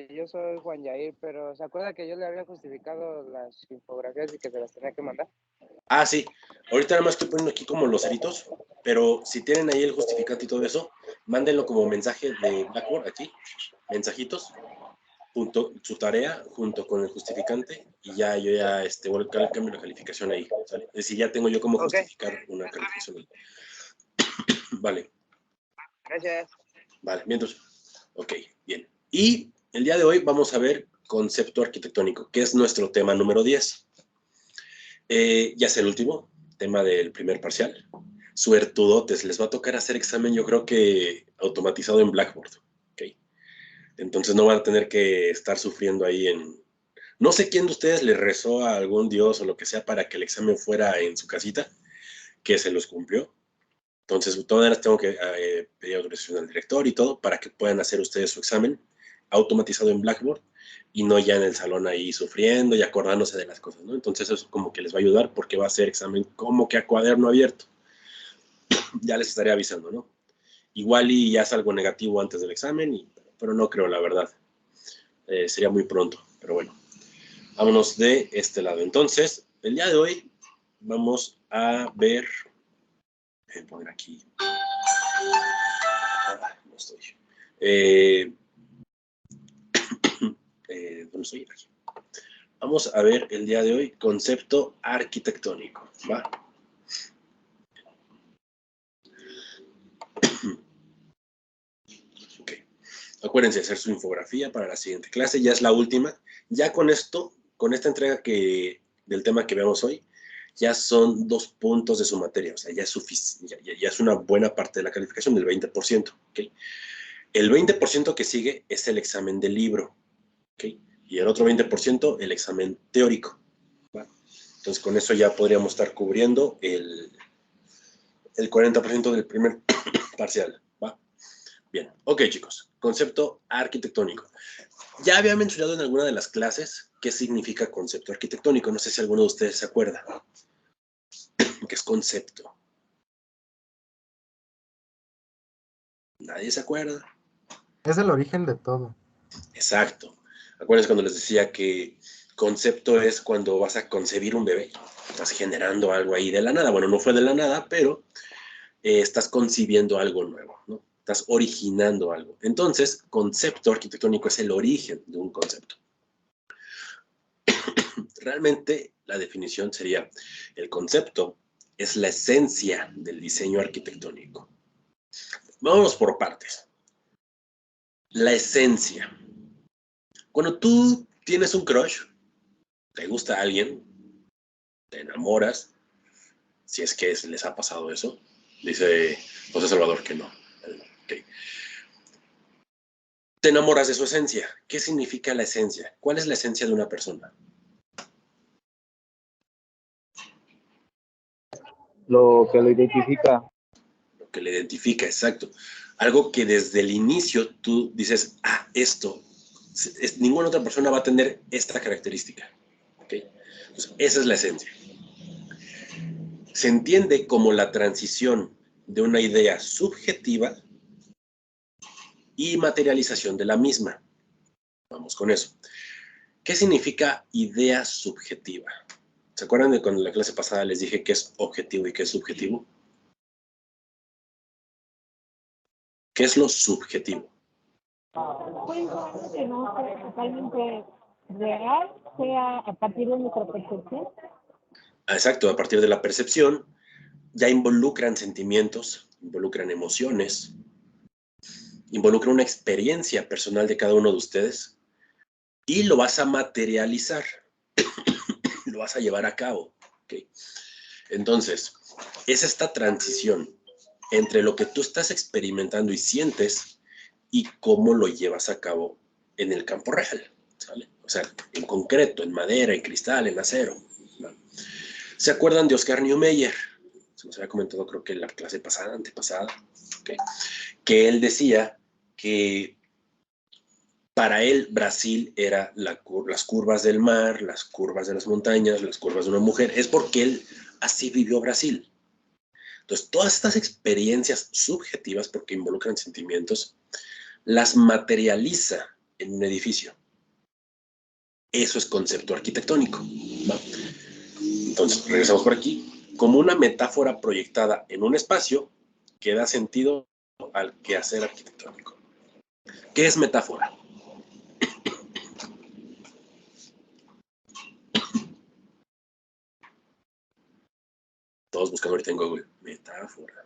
Yo soy Juan Yair, pero ¿se acuerda que yo le había justificado las infografías y que se las tenía que mandar? Ah, sí. Ahorita nada más estoy poniendo aquí como los ceritos, pero si tienen ahí el justificante y todo eso, mándenlo como mensaje de Blackboard aquí, mensajitos, junto su tarea, junto con el justificante, y ya yo ya voy a cambiar la calificación ahí, ¿sale? Es decir, ya tengo yo cómo justificar una calificación ahí. Vale. Gracias. Vale, bien, entonces, ok, bien. Y el día de hoy vamos a ver concepto arquitectónico, que es nuestro tema número 10. Ya es el último tema del primer parcial. Suertudotes, les va a tocar hacer examen, yo creo que automatizado en Blackboard. ¿Okay? Entonces no van a tener que estar sufriendo ahí en... No sé quién de ustedes le rezó a algún dios o lo que sea para que el examen fuera en su casita, que se los cumplió. Entonces, de todas maneras tengo que pedir autorización al director y todo para que puedan hacer ustedes su examen automatizado en Blackboard y no ya en el salón ahí sufriendo y acordándose de las cosas, ¿no? Entonces eso como que les va a ayudar porque va a ser examen como que a cuaderno abierto. Ya les estaré avisando, ¿no? Igual y ya salgo negativo antes del examen, pero no creo, la verdad. Sería muy pronto, pero bueno. Vámonos de este lado. Entonces, el día de hoy vamos a ver... Voy a poner aquí... no estoy. ¿Dónde estoy? Aquí. Vamos a ver el día de hoy concepto arquitectónico, ¿va? Ok. Acuérdense de hacer su infografía para la siguiente clase, ya es la última. Ya con esto, con esta entrega del tema que veamos hoy, ya son 2 puntos de su materia, o sea, ya es una buena parte de la calificación, del 20%, ¿ok? El 20% que sigue es el examen del libro, ¿ok? Y el otro 20% el examen teórico, ¿va? Entonces, con eso ya podríamos estar cubriendo el 40% del primer parcial, ¿va? Bien, ok, chicos, concepto arquitectónico. Ya había mencionado en alguna de las clases qué significa concepto arquitectónico. No sé si alguno de ustedes se acuerda. ¿Qué es concepto? ¿Nadie se acuerda? Es el origen de todo. Exacto. Acuérdense cuando les decía que concepto es cuando vas a concebir un bebé. Estás generando algo ahí de la nada. Bueno, no fue de la nada, pero estás concibiendo algo nuevo, ¿no? Estás originando algo. Entonces, concepto arquitectónico es el origen de un concepto. Realmente, la definición sería, el concepto es la esencia del diseño arquitectónico. Vámonos por partes. La esencia. Cuando tú tienes un crush, te gusta alguien, te enamoras, si es que les ha pasado eso, dice José Salvador que no. Okay. Te enamoras de su esencia. ¿Qué significa la esencia? ¿Cuál es la esencia de una persona? Lo que lo identifica. Lo que le identifica, exacto. Algo que desde el inicio tú dices, esto, ninguna otra persona va a tener esta característica. ¿Okay? Entonces, esa es la esencia. Se entiende como la transición de una idea subjetiva y materialización de la misma. Vamos con eso. ¿Qué significa idea subjetiva? ¿Se acuerdan de cuando en la clase pasada les dije qué es objetivo y qué es subjetivo? ¿Qué es lo subjetivo? Pues algo que no sea totalmente real, sea a partir de nuestra percepción. Exacto, a partir de la percepción ya involucran sentimientos, involucran emociones, involucra una experiencia personal de cada uno de ustedes y lo vas a materializar, lo vas a llevar a cabo. ¿Okay? Entonces, es esta transición entre lo que tú estás experimentando y sientes y cómo lo llevas a cabo en el campo real, ¿sale? O sea, en concreto, en madera, en cristal, en acero, ¿no? ¿Se acuerdan de Oscar Niemeyer? Se nos había comentado, creo que en la clase pasada, antepasada, ¿okay? Que él decía que para él Brasil era las curvas del mar, las curvas de las montañas, las curvas de una mujer. Es porque él así vivió Brasil. Entonces, todas estas experiencias subjetivas, porque involucran sentimientos, las materializa en un edificio. Eso es concepto arquitectónico, ¿va? Entonces, regresamos por aquí. Como una metáfora proyectada en un espacio que da sentido al quehacer arquitectónico. ¿Qué es metáfora? Todos buscando ahorita en Google. Metáfora.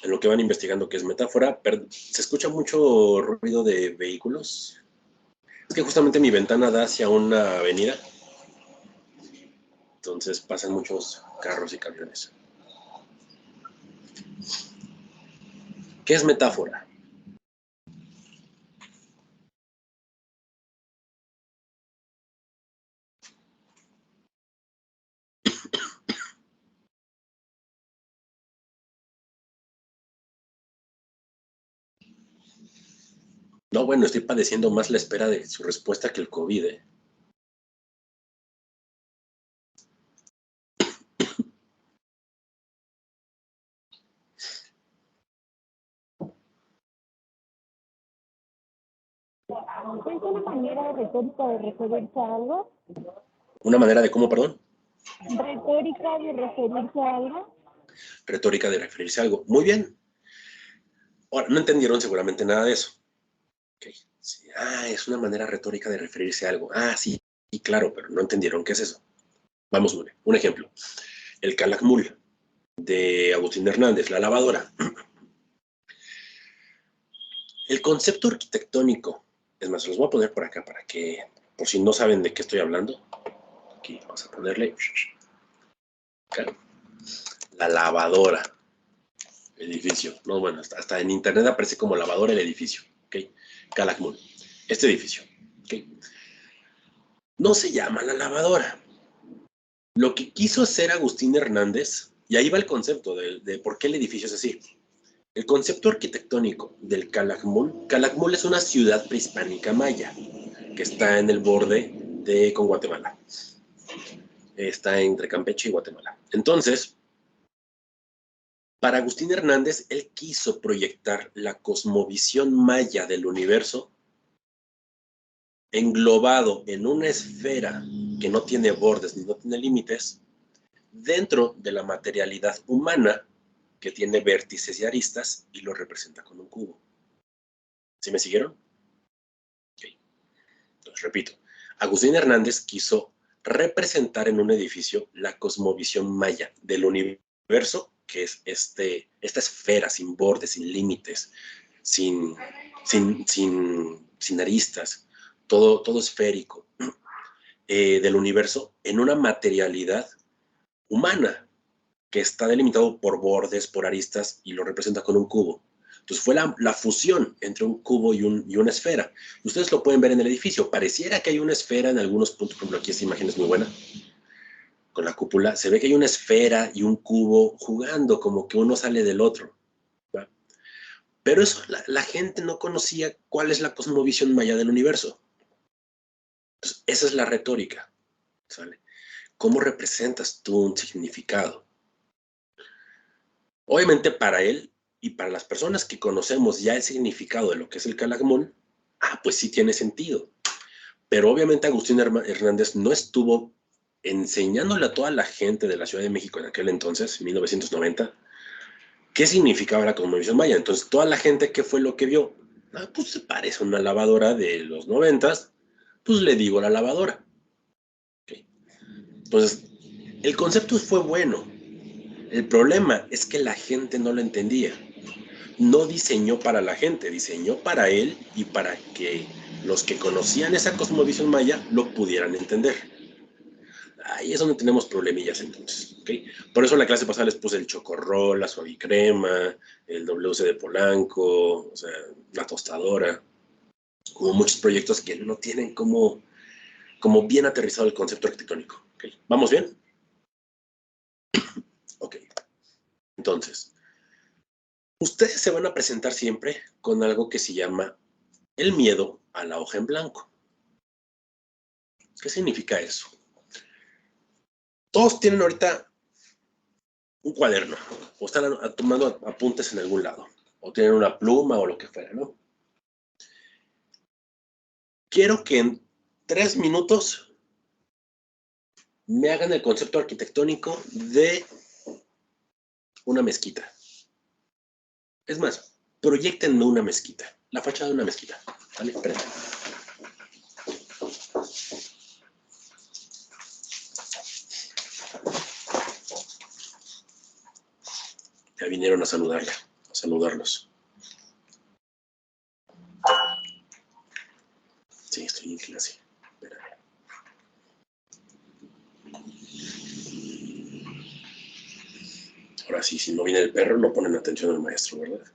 En lo que van investigando qué es metáfora, se escucha mucho ruido de vehículos. Es que justamente mi ventana da hacia una avenida. Entonces pasan muchos carros y camiones. ¿Qué es metáfora? No, bueno, estoy padeciendo más la espera de su respuesta que el COVID, ¿eh? ¿Es una manera retórica de referirse a algo? ¿Una manera de cómo, perdón? ¿Retórica de referirse a algo? Retórica de referirse a algo. Muy bien. Ahora, no entendieron seguramente nada de eso. Okay. Sí. Es una manera retórica de referirse a algo. Sí, claro, pero no entendieron qué es eso. Vamos, un ejemplo. El Calakmul de Agustín Hernández, la lavadora. El concepto arquitectónico, es más, los voy a poner por acá para que, por si no saben de qué estoy hablando, aquí vamos a ponerle la lavadora, edificio. No, bueno, hasta en internet aparece como lavadora el edificio. ¿Okay? Calakmul, este edificio. ¿Okay? No se llama la lavadora. Lo que quiso hacer Agustín Hernández, y ahí va el concepto de por qué el edificio es así. El concepto arquitectónico del Calakmul es una ciudad prehispánica maya que está en el borde con Guatemala. Está entre Campeche y Guatemala. Entonces, para Agustín Hernández, él quiso proyectar la cosmovisión maya del universo englobado en una esfera que no tiene bordes ni no tiene límites, dentro de la materialidad humana que tiene vértices y aristas y lo representa con un cubo. ¿Sí me siguieron? Okay. Entonces, repito, Agustín Hernández quiso representar en un edificio la cosmovisión maya del universo, que es esta esfera sin bordes, sin límites, sin aristas, todo esférico del universo en una materialidad humana que está delimitado por bordes, por aristas y lo representa con un cubo. Entonces fue la fusión entre un cubo y una esfera. Ustedes lo pueden ver en el edificio. Pareciera que hay una esfera en algunos puntos. Por ejemplo, aquí esta imagen es muy buena. Con la cúpula se ve que hay una esfera y un cubo jugando, como que uno sale del otro. ¿Va? Pero eso la gente no conocía cuál es la cosmovisión maya del universo. Entonces, esa es la retórica. ¿Sale? ¿Cómo representas tú un significado? Obviamente para él y para las personas que conocemos ya el significado de lo que es el Calakmul, pues sí tiene sentido. Pero obviamente Agustín Hernández no estuvo enseñándole a toda la gente de la Ciudad de México en aquel entonces, 1990, qué significaba la cosmovisión maya. Entonces toda la gente, ¿qué fue lo que vio? Pues se parece a una lavadora de los 90s, pues le digo la lavadora. Okay. Entonces, el concepto fue bueno. El problema es que la gente no lo entendía. No diseñó para la gente, diseñó para él y para que los que conocían esa cosmovisión maya lo pudieran entender. Ahí es donde tenemos problemillas entonces, ¿okay? Por eso en la clase pasada les puse el chocorrol, la suavicrema, el WC de Polanco, o sea, la tostadora, como muchos proyectos que no tienen como bien aterrizado el concepto arquitectónico. ¿Okay? ¿Vamos bien? Ok. Entonces, ustedes se van a presentar siempre con algo que se llama el miedo a la hoja en blanco. ¿Qué significa eso? Todos tienen ahorita un cuaderno, o están tomando apuntes en algún lado, o tienen una pluma o lo que fuera, ¿no? Quiero que en 3 minutos me hagan el concepto arquitectónico de una mezquita. Es más, proyéctenme una mezquita, la fachada de una mezquita. ¿Vale? Espérenme. Ya vinieron a saludarla, a saludarlos. Sí, estoy en clase. Espérame. Ahora sí, si no viene el perro, no ponen atención al maestro, ¿verdad?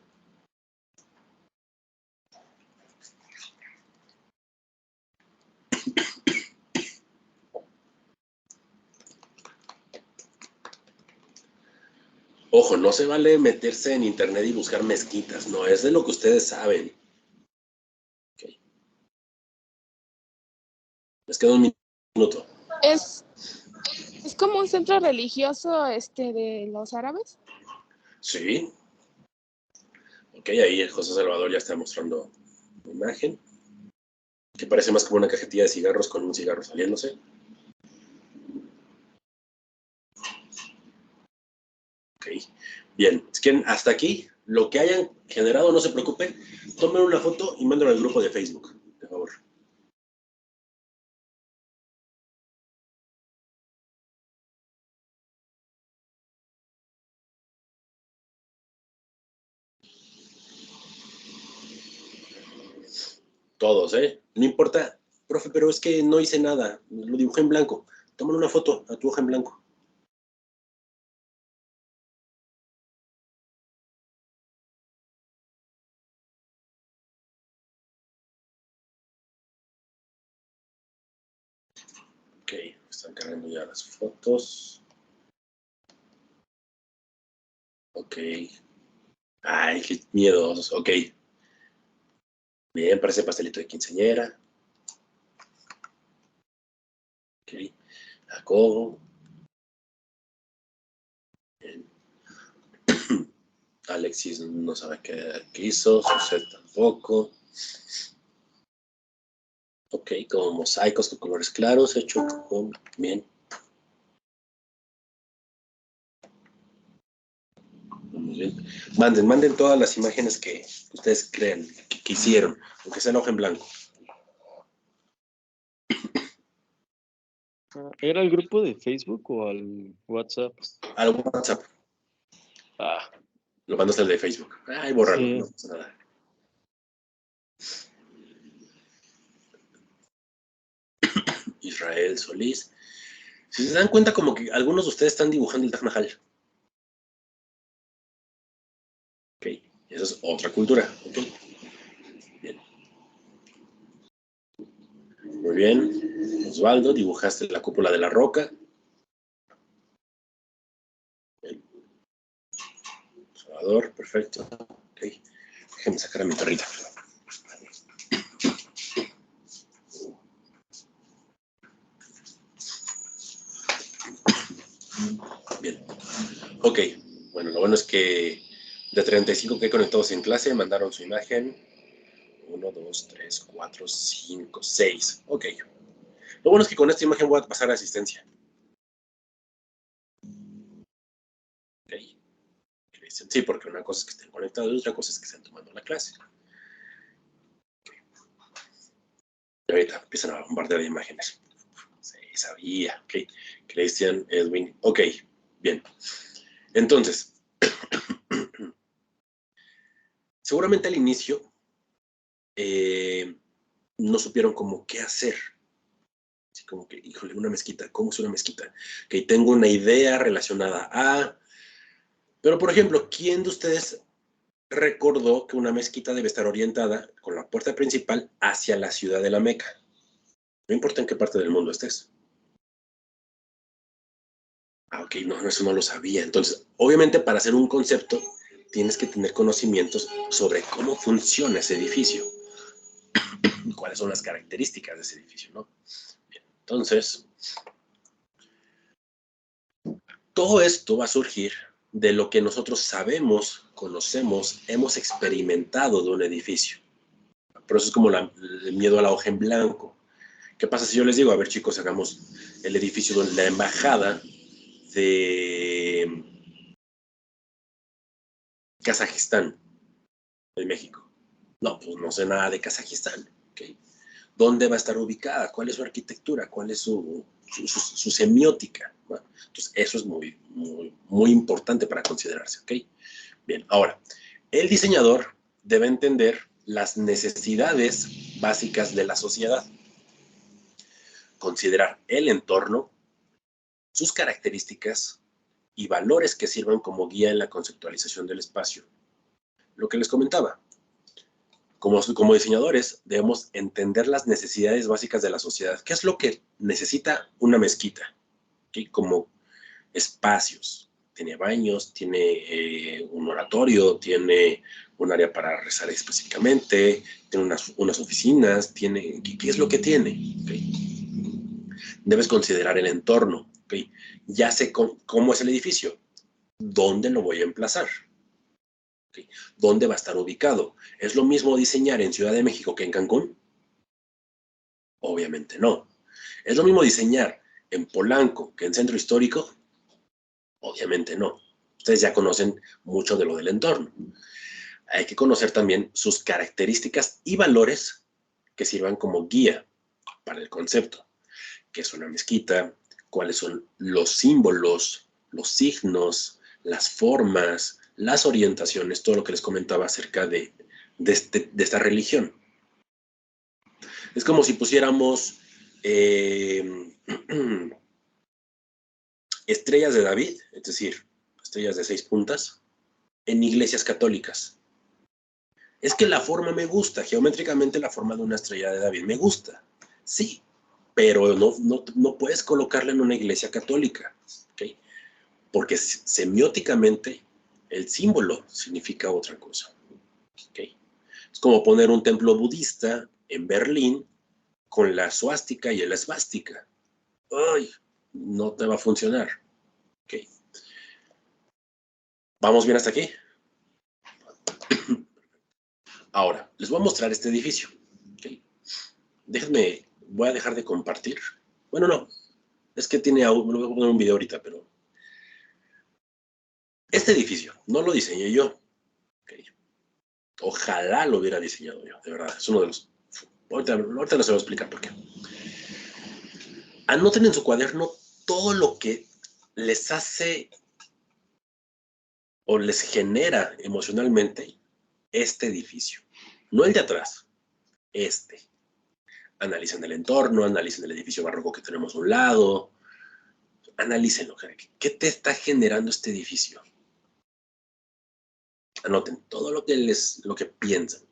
Ojo, no se vale meterse en internet y buscar mezquitas, no, es de lo que ustedes saben. Okay. Les queda un minuto. Es como un centro religioso de los árabes. Sí. Ok, ahí el José Salvador ya está mostrando una imagen que parece más como una cajetilla de cigarros con un cigarro saliéndose. Ok, bien. Si quieren, hasta aquí, lo que hayan generado, no se preocupen, tomen una foto y mándenlo al grupo de Facebook, por favor. Todos, ¿eh? No importa, profe, pero es que no hice nada, lo dibujé en blanco. Tómale una foto a tu hoja en blanco. Ok, están cargando ya las fotos. Ok. Ay, qué miedosos. Ok. Bien, parece pastelito de quinceañera. Ok. Jacobo. Bien. Alexis no sabe qué hizo. José tampoco. Ok, como mosaicos con colores claros, hecho con... Bien. Muy bien. Manden todas las imágenes que ustedes crean que hicieron, aunque sea en hoja en blanco. ¿Era el grupo de Facebook o al WhatsApp? Al WhatsApp. Ah, Lo mandas al de Facebook. Ay, bórralo, sí. no pasa nada. Israel Solís. Si se dan cuenta, como que algunos de ustedes están dibujando el Taj Mahal. Ok, esa es otra cultura. Ok, bien. Muy bien. Osvaldo, dibujaste la cúpula de la roca. Bien. Salvador, perfecto. Ok, déjenme sacar a mi perrita. Bien. Ok, bueno, lo bueno es que de 35 que hay conectados en clase mandaron su imagen. 1, 2, 3, 4, 5, 6. Ok. Lo bueno es que con esta imagen voy a pasar a asistencia. Ok. Sí, porque una cosa es que estén conectados y otra cosa es que estén tomando la clase. Y ahorita empiezan a bombardear de imágenes. Sí, sabía. Ok. Cristian, Edwin. Ok, bien. Entonces, seguramente al inicio no supieron cómo qué hacer. Así como que, híjole, una mezquita. ¿Cómo es una mezquita? Que tengo una idea relacionada a... Pero, por ejemplo, ¿quién de ustedes recordó que una mezquita debe estar orientada con la puerta principal hacia la ciudad de la Meca? No importa en qué parte del mundo estés. Ah, ok, no, eso no lo sabía. Entonces, obviamente para hacer un concepto tienes que tener conocimientos sobre cómo funciona ese edificio y cuáles son las características de ese edificio, ¿no? Bien, entonces, todo esto va a surgir de lo que nosotros sabemos, conocemos, hemos experimentado de un edificio. Pero eso es como el miedo a la hoja en blanco. ¿Qué pasa si yo les digo, a ver chicos, hagamos el edificio de la embajada de Kazajistán, de México? No, pues no sé nada de Kazajistán. ¿Okay? ¿Dónde va a estar ubicada? ¿Cuál es su arquitectura? ¿Cuál es su semiótica? Bueno, entonces, eso es muy, muy, muy importante para considerarse. ¿Okay? Bien, ahora, el diseñador debe entender las necesidades básicas de la sociedad, considerar el entorno, sus características y valores que sirvan como guía en la conceptualización del espacio. Lo que les comentaba, como diseñadores debemos entender las necesidades básicas de la sociedad. ¿Qué es lo que necesita una mezquita? ¿Okay? Como espacios. Tiene baños, tiene un oratorio, tiene un área para rezar específicamente, tiene unas oficinas, ¿qué es lo que tiene? ¿Okay? Debes considerar el entorno. ¿Okay? Ya sé cómo es el edificio, dónde lo voy a emplazar, ¿okay? ¿Dónde va a estar ubicado? ¿Es lo mismo diseñar en Ciudad de México que en Cancún? Obviamente no. ¿Es lo mismo diseñar en Polanco que en Centro Histórico? Obviamente no. Ustedes ya conocen mucho de lo del entorno. Hay que conocer también sus características y valores que sirvan como guía para el concepto. ¿Qué es una mezquita? ¿Cuáles son los símbolos, los signos, las formas, las orientaciones? Todo lo que les comentaba acerca de esta religión. Es como si pusiéramos estrellas de David, es decir, estrellas de 6 puntas, en iglesias católicas. Es que la forma me gusta, geométricamente la forma de una estrella de David me gusta. Sí, pero no puedes colocarla en una iglesia católica, ¿okay? Porque semióticamente el símbolo significa otra cosa. ¿Okay? Es como poner un templo budista en Berlín con la suástica y el esvástica. ¡Ay! No te va a funcionar. ¿Okay? ¿Vamos bien hasta aquí? Ahora, les voy a mostrar este edificio. ¿Okay? Déjenme, voy a dejar de compartir. Bueno, no, es que me lo voy a poner un video ahorita, pero este edificio no lo diseñé yo. ¿Okay? Ojalá lo hubiera diseñado yo, de verdad. Es uno de los... Ahorita les voy a explicar por qué. Anoten en su cuaderno todo lo que les hace o les genera emocionalmente este edificio. No el de atrás, este. Analicen el entorno, analicen el edificio barroco que tenemos a un lado. Analícenlo. ¿Qué te está generando este edificio? Anoten todo lo que piensan.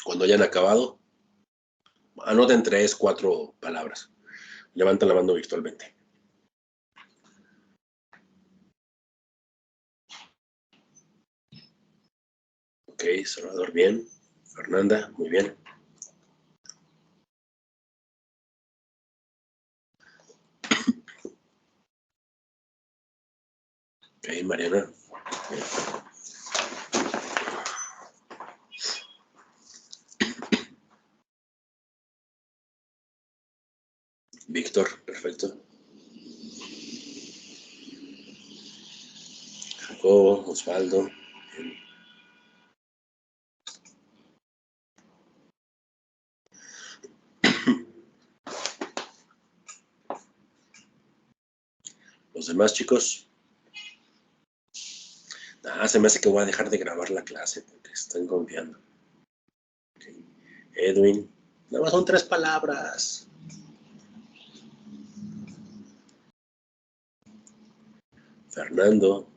Cuando hayan acabado, anoten 3, 4 palabras. Levanten la mano virtualmente. Ok, Salvador, bien. Fernanda, muy bien. Ok, Mariana. Bien. Víctor, perfecto. Jacobo, Osvaldo, bien. Los demás chicos. Se me hace que voy a dejar de grabar la clase porque están confiando. Okay. Edwin, nada más son 3 palabras. Fernando,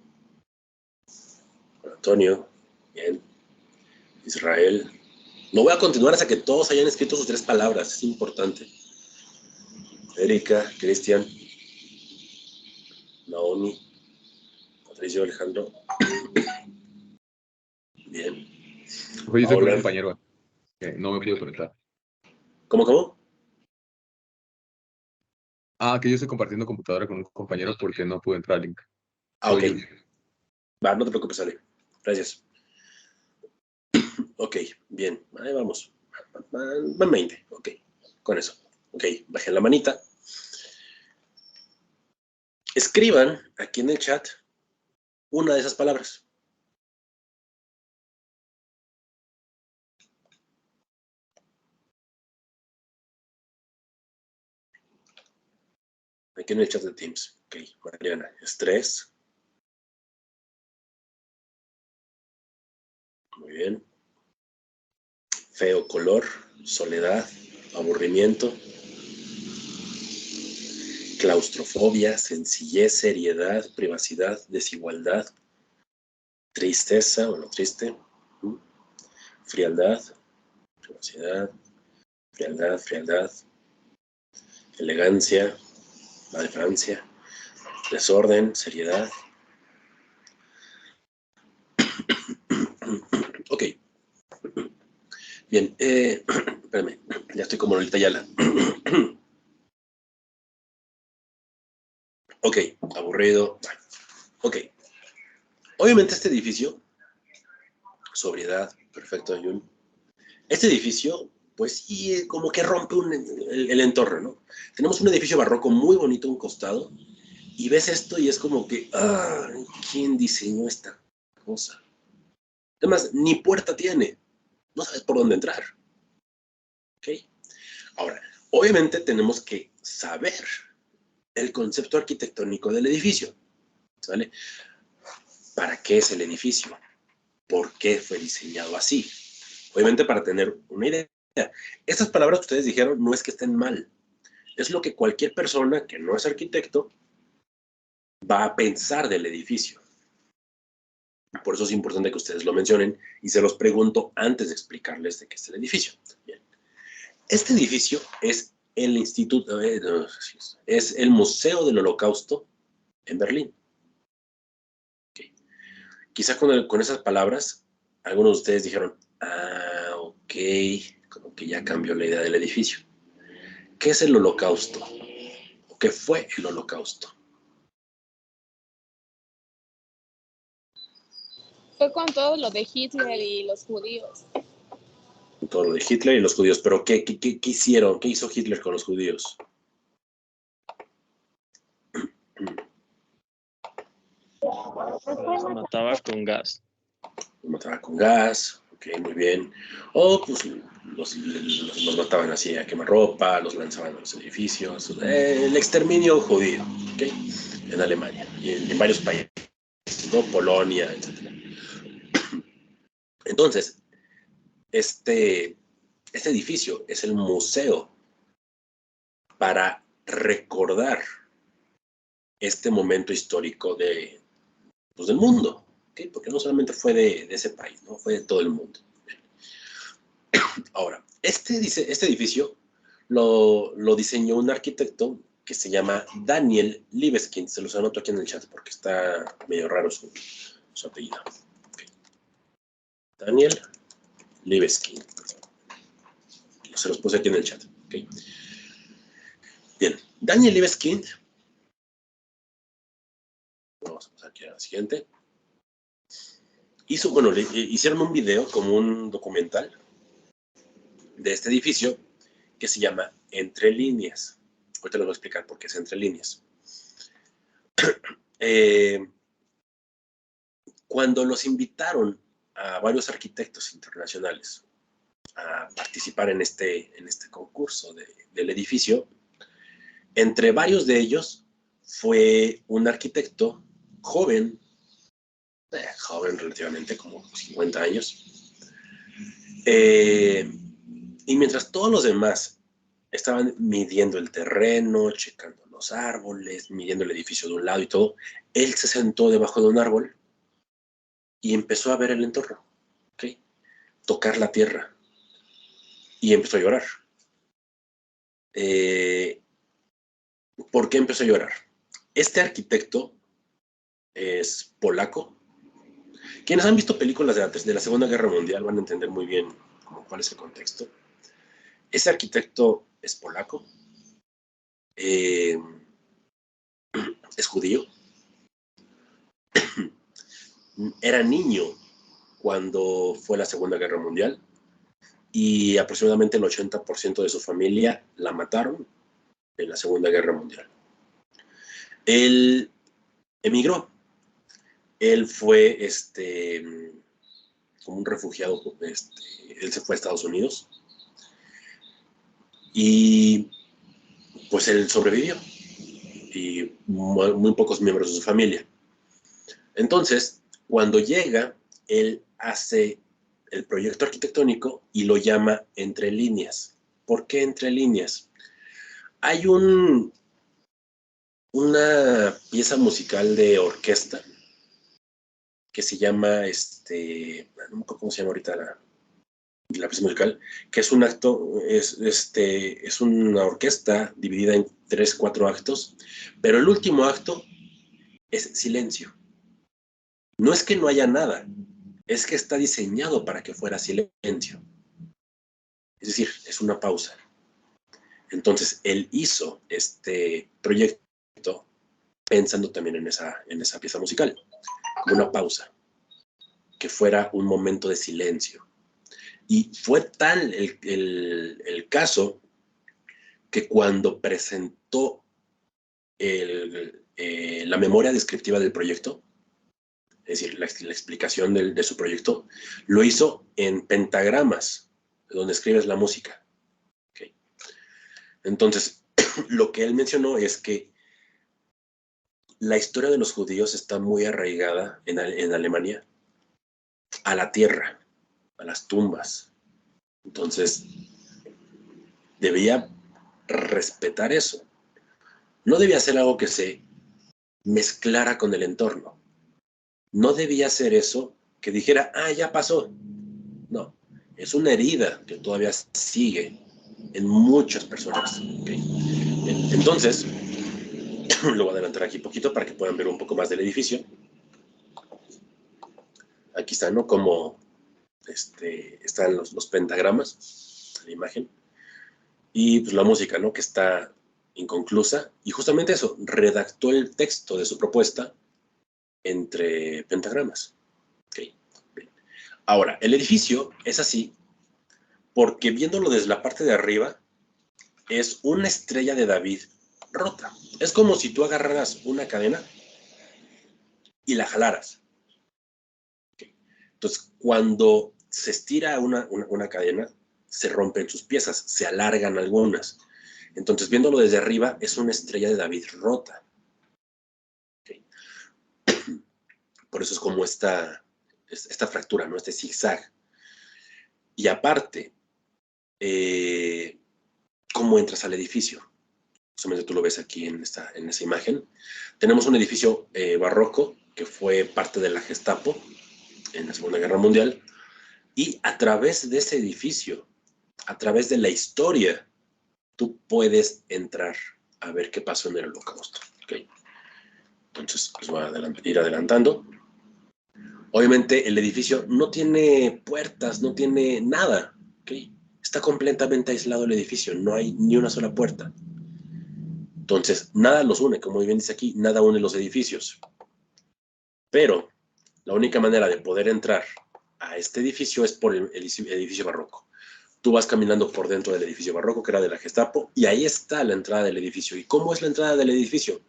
Antonio, bien. Israel. No voy a continuar hasta que todos hayan escrito sus 3 palabras, es importante. Erika, Cristian, Naomi, Patricio, Alejandro. Bien. Oye, estoy con un Paola. compañero. No me pude conectar. ¿Cómo? Que yo estoy compartiendo computadora con un compañero porque no pude entrar al link. Ok. Soy Yuri. Va, no te preocupes, Ale. Gracias. Ok, bien. Ahí vamos. Van 20. Ok, con eso. Ok, bajen la manita. Escriban aquí en el chat una de esas palabras. Aquí en el chat de Teams. Ok, Mariana. Estrés. Muy bien. Feo color. Soledad. Aburrimiento. Claustrofobia. Sencillez. Seriedad. Privacidad. Desigualdad. Tristeza. Bueno, triste. Frialdad. Privacidad. Frialdad. Elegancia. La de Francia. Desorden. Seriedad. Ok. Bien, espérame, ya estoy como Lolita Ayala. Ok, aburrido. Ok. Obviamente este edificio, sobriedad, perfecto, Jun. Este edificio, pues sí, como que rompe el entorno, ¿no? Tenemos un edificio barroco muy bonito a un costado, y ves esto y es como que, ¿quién diseñó esta cosa? Además, ni puerta tiene, no sabes por dónde entrar. Ok. Ahora, obviamente tenemos que saber el concepto arquitectónico del edificio, ¿vale? ¿Para qué es el edificio? ¿Por qué fue diseñado así? Obviamente para tener una idea. Estas palabras que ustedes dijeron no es que estén mal, es lo que cualquier persona que no es arquitecto va a pensar del edificio. Por eso es importante que ustedes lo mencionen y se los pregunto antes de explicarles de qué es el edificio. Bien. Este edificio es el Instituto, es el Museo del Holocausto en Berlín. Okay. Quizá con esas palabras, algunos de ustedes dijeron, ok, como que ya cambió la idea del edificio. ¿Qué es el Holocausto? ¿O qué fue el Holocausto? Fue con todo lo de Hitler y los judíos. Todo lo de Hitler y los judíos, pero ¿qué hicieron? ¿Qué hizo Hitler con los judíos? Los mataba con gas. Los mataba con gas, ok, muy bien. O pues los mataban así a quemarropa, los lanzaban a los edificios. El exterminio judío, ok, en Alemania y en varios países, ¿no? Polonia, etc. Entonces, este edificio es el museo para recordar este momento histórico pues, del mundo, ¿okay? Porque no solamente fue de ese país, ¿no? Fue de todo el mundo. Ahora, este edificio lo diseñó un arquitecto que se llama Daniel Libeskind. Se los anoto aquí en el chat porque está medio raro su apellido. Okay. Daniel Libeskind. Se los puse aquí en el chat. Okay. Bien, Daniel Libeskind. Vamos a pasar aquí a la siguiente. Hicieron un video como un documental de este edificio que se llama Entre Líneas. Ahorita les voy a explicar por qué es Entre Líneas. Cuando los invitaron a varios arquitectos internacionales a participar en este concurso del edificio, entre varios de ellos fue un arquitecto joven relativamente, como 50 años, y mientras todos los demás estaban midiendo el terreno, checando los árboles, midiendo el edificio de un lado y todo, él se sentó debajo de un árbol y empezó a ver el entorno, ¿okay? Tocar la tierra, y empezó a llorar. ¿Por qué empezó a llorar? Este arquitecto es polaco. Quienes han visto películas de la Segunda Guerra Mundial van a entender muy bien ¿Cuál es el contexto? Ese arquitecto es polaco, es judío, era niño cuando fue la Segunda Guerra Mundial y aproximadamente el 80% de su familia la mataron en la Segunda Guerra Mundial. Él emigró. Él fue como un refugiado. Él se fue a Estados Unidos y pues él sobrevivió y muy pocos miembros de su familia. Entonces, cuando llega, él hace el proyecto arquitectónico y lo llama Entre Líneas. ¿Por qué Entre Líneas? Hay una pieza musical de orquesta que se llama, no me acuerdo cómo se llama ahorita la pieza musical, que es un acto, es una orquesta dividida en 3, 4 actos, pero el último acto es silencio. No es que no haya nada, es que está diseñado para que fuera silencio. Es decir, es una pausa. Entonces, él hizo este proyecto pensando también en esa pieza musical, una pausa, que fuera un momento de silencio. Y fue tal el caso que cuando presentó la memoria descriptiva del proyecto, es decir, la explicación de su proyecto, lo hizo en pentagramas, donde escribes la música. ¿Okay? Entonces, lo que él mencionó es que la historia de los judíos está muy arraigada en Alemania a la tierra, a las tumbas. Entonces, debía respetar eso. No debía ser algo que se mezclara con el entorno. No debía ser eso que dijera, ya pasó. No, es una herida que todavía sigue en muchas personas. ¿Okay? Entonces, lo voy a adelantar aquí un poquito para que puedan ver un poco más del edificio. Aquí está, ¿no? Como están los pentagramas, la imagen. Y pues la música, ¿no? Que está inconclusa. Y justamente eso, redactó el texto de su propuesta entre pentagramas. Okay. Bien. Ahora, el edificio es así porque viéndolo desde la parte de arriba, es una estrella de David rota. Es como si tú agarraras una cadena y la jalaras. Okay. Entonces, cuando se estira una cadena, se rompen sus piezas, se alargan algunas. Entonces, viéndolo desde arriba, es una estrella de David rota. Okay. Por eso es como esta fractura, ¿no? Este zigzag. Y aparte, ¿cómo entras al edificio? Solamente tú lo ves aquí en esa imagen. Tenemos un edificio barroco que fue parte de la Gestapo en la Segunda Guerra Mundial. Y a través de ese edificio, a través de la historia, tú puedes entrar a ver qué pasó en el Holocausto. ¿Okay? Entonces, pues voy a ir adelantando. Obviamente, el edificio no tiene puertas, no tiene nada. ¿Okay? Está completamente aislado el edificio, no hay ni una sola puerta. Entonces, nada los une, como bien dice aquí, nada une los edificios. Pero la única manera de poder entrar a este edificio es por el edificio barroco. Tú vas caminando por dentro del edificio barroco, que era de la Gestapo, y ahí está la entrada del edificio. ¿Y cómo es la entrada del edificio?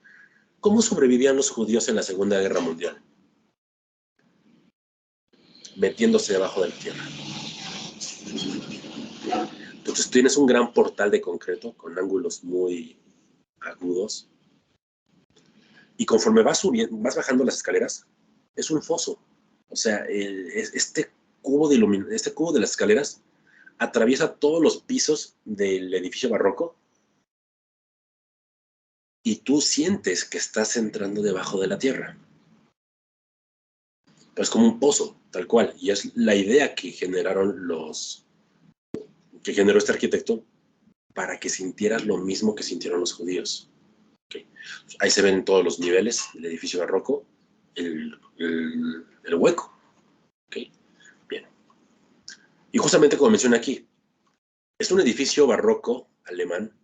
¿Cómo sobrevivían los judíos en la Segunda Guerra Mundial? Metiéndose debajo de la tierra. Entonces tienes un gran portal de concreto con ángulos muy agudos. Y conforme vas bajando las escaleras, es un foso. O sea, este cubo de las escaleras atraviesa todos los pisos del edificio barroco y tú sientes que estás entrando debajo de la tierra. Es como un pozo, tal cual. Y es la idea que generó este arquitecto para que sintieras lo mismo que sintieron los judíos. Okay. Ahí se ven todos los niveles del edificio barroco, el hueco. Okay. Bien. Y justamente como menciona aquí, es un edificio barroco alemán,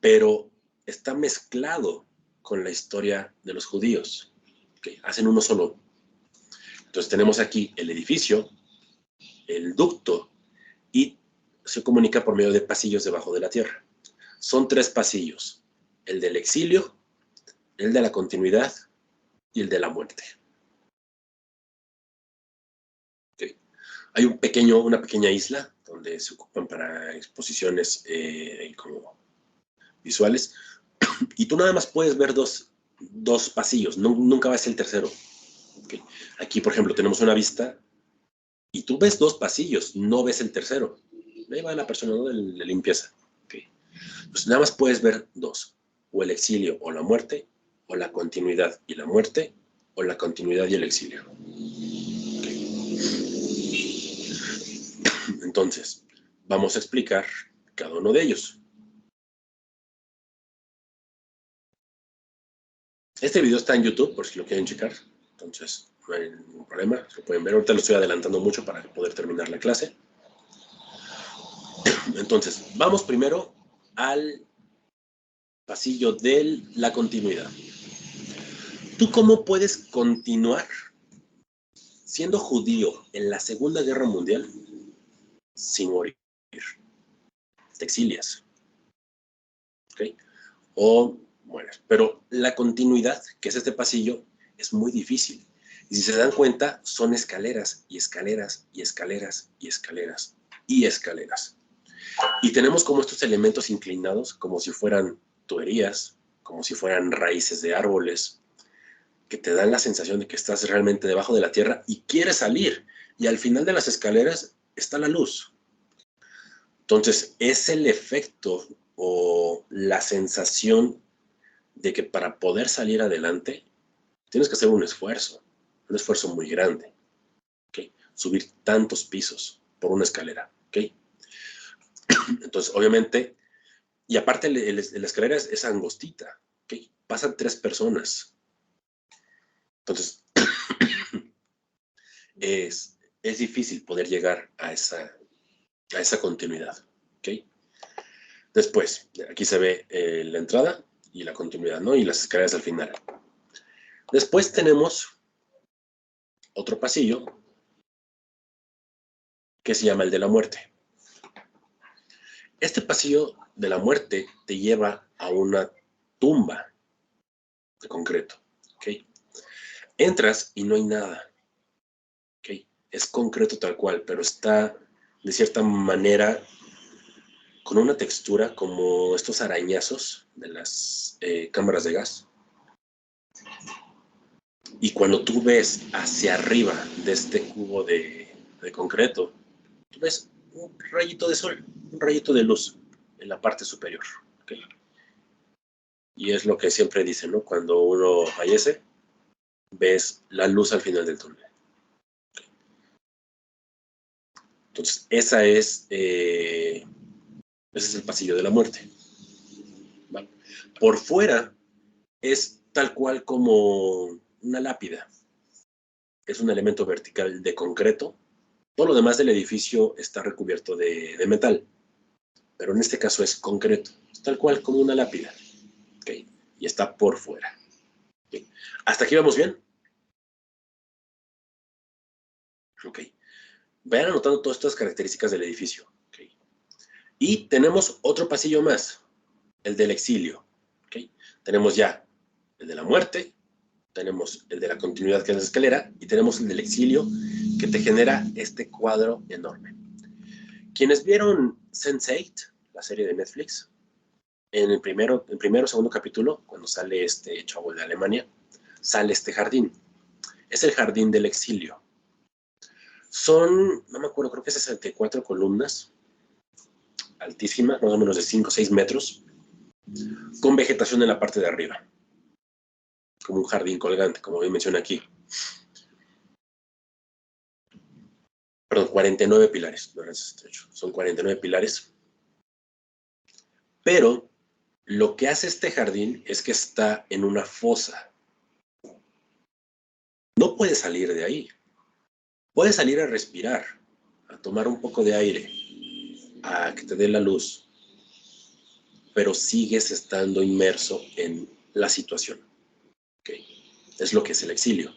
pero está mezclado con la historia de los judíos, que hacen uno solo. Entonces tenemos aquí el edificio, el ducto, y se comunica por medio de pasillos debajo de la tierra. Son 3 pasillos: el del exilio, el de la continuidad y el de la muerte. Okay. Hay una pequeña isla donde se ocupan para exposiciones como visuales, y tú nada más puedes ver dos pasillos, nunca ves el tercero. Okay. Aquí, por ejemplo, tenemos una vista y tú ves 2 pasillos, no ves el tercero. Ahí va la persona, ¿no?, de limpieza. Okay. Pues nada más puedes ver 2, o el exilio o la muerte, o la continuidad y la muerte, o la continuidad y el exilio. Okay. Entonces, vamos a explicar cada uno de ellos. Este video está en YouTube, por si lo quieren checar. Entonces, no hay ningún problema, lo pueden ver. Ahorita lo estoy adelantando mucho para poder terminar la clase. Entonces, vamos primero al pasillo de la continuidad. ¿Tú cómo puedes continuar siendo judío en la Segunda Guerra Mundial sin morir? Te exilias. ¿Okay? O mueres. Pero la continuidad, que es este pasillo, es muy difícil. Y si se dan cuenta, son escaleras y escaleras y escaleras y escaleras y escaleras. Y tenemos como estos elementos inclinados, como si fueran tuberías, como si fueran raíces de árboles, que te dan la sensación de que estás realmente debajo de la tierra y quieres salir. Y al final de las escaleras está la luz. Entonces, es el efecto o la sensación de que para poder salir adelante tienes que hacer un esfuerzo muy grande. ¿Okay? Subir tantos pisos por una escalera. ¿Okay? Entonces, obviamente, y aparte la escalera es angostita. ¿Okay? Pasan 3 personas. Entonces, es difícil poder llegar a esa continuidad. ¿Okay? Después, aquí se ve la entrada y la continuidad, ¿no? Y las escaleras al final. Después tenemos otro pasillo que se llama el de la muerte. Este pasillo de la muerte te lleva a una tumba de concreto. ¿Okay? Entras y no hay nada. ¿Okay? Es concreto tal cual, pero está de cierta manera con una textura como estos arañazos de las cámaras de gas. Y cuando tú ves hacia arriba de este cubo de concreto, tú ves un rayito de sol, un rayito de luz en la parte superior. ¿Okay? Y es lo que siempre dicen, ¿no? Cuando uno fallece, ves la luz al final del túnel. ¿Okay? Entonces, ese es el pasillo de la muerte. ¿Vale? Por fuera es tal cual como una lápida. Es un elemento vertical de concreto. Todo lo demás del edificio está recubierto de metal, pero en este caso es concreto, es tal cual como una lápida. ¿Okay? Y está por fuera. ¿Okay? ¿Hasta aquí vamos bien? Ok. Vayan anotando todas estas características del edificio. ¿Okay? Y tenemos otro pasillo más, el del exilio. ¿Okay? Tenemos ya el de la muerte, tenemos el de la continuidad, que es la escalera, y tenemos el del exilio, que te genera este cuadro enorme. Quienes vieron Sense8, la serie de Netflix, en el primero o segundo capítulo, cuando sale este chavo de Alemania, sale este jardín. Es el jardín del exilio. Son, no me acuerdo, creo que 64 columnas, altísimas, más o menos de 5 o 6 metros, con vegetación en la parte de arriba, como un jardín colgante, como bien menciona aquí. Perdón, 49 pilares, no eran 68, son 49 pilares. Pero lo que hace este jardín es que está en una fosa. No puede salir de ahí. Puede salir a respirar, a tomar un poco de aire, a que te dé la luz, pero sigues estando inmerso en la situación. ¿Okay? Es lo que es el exilio.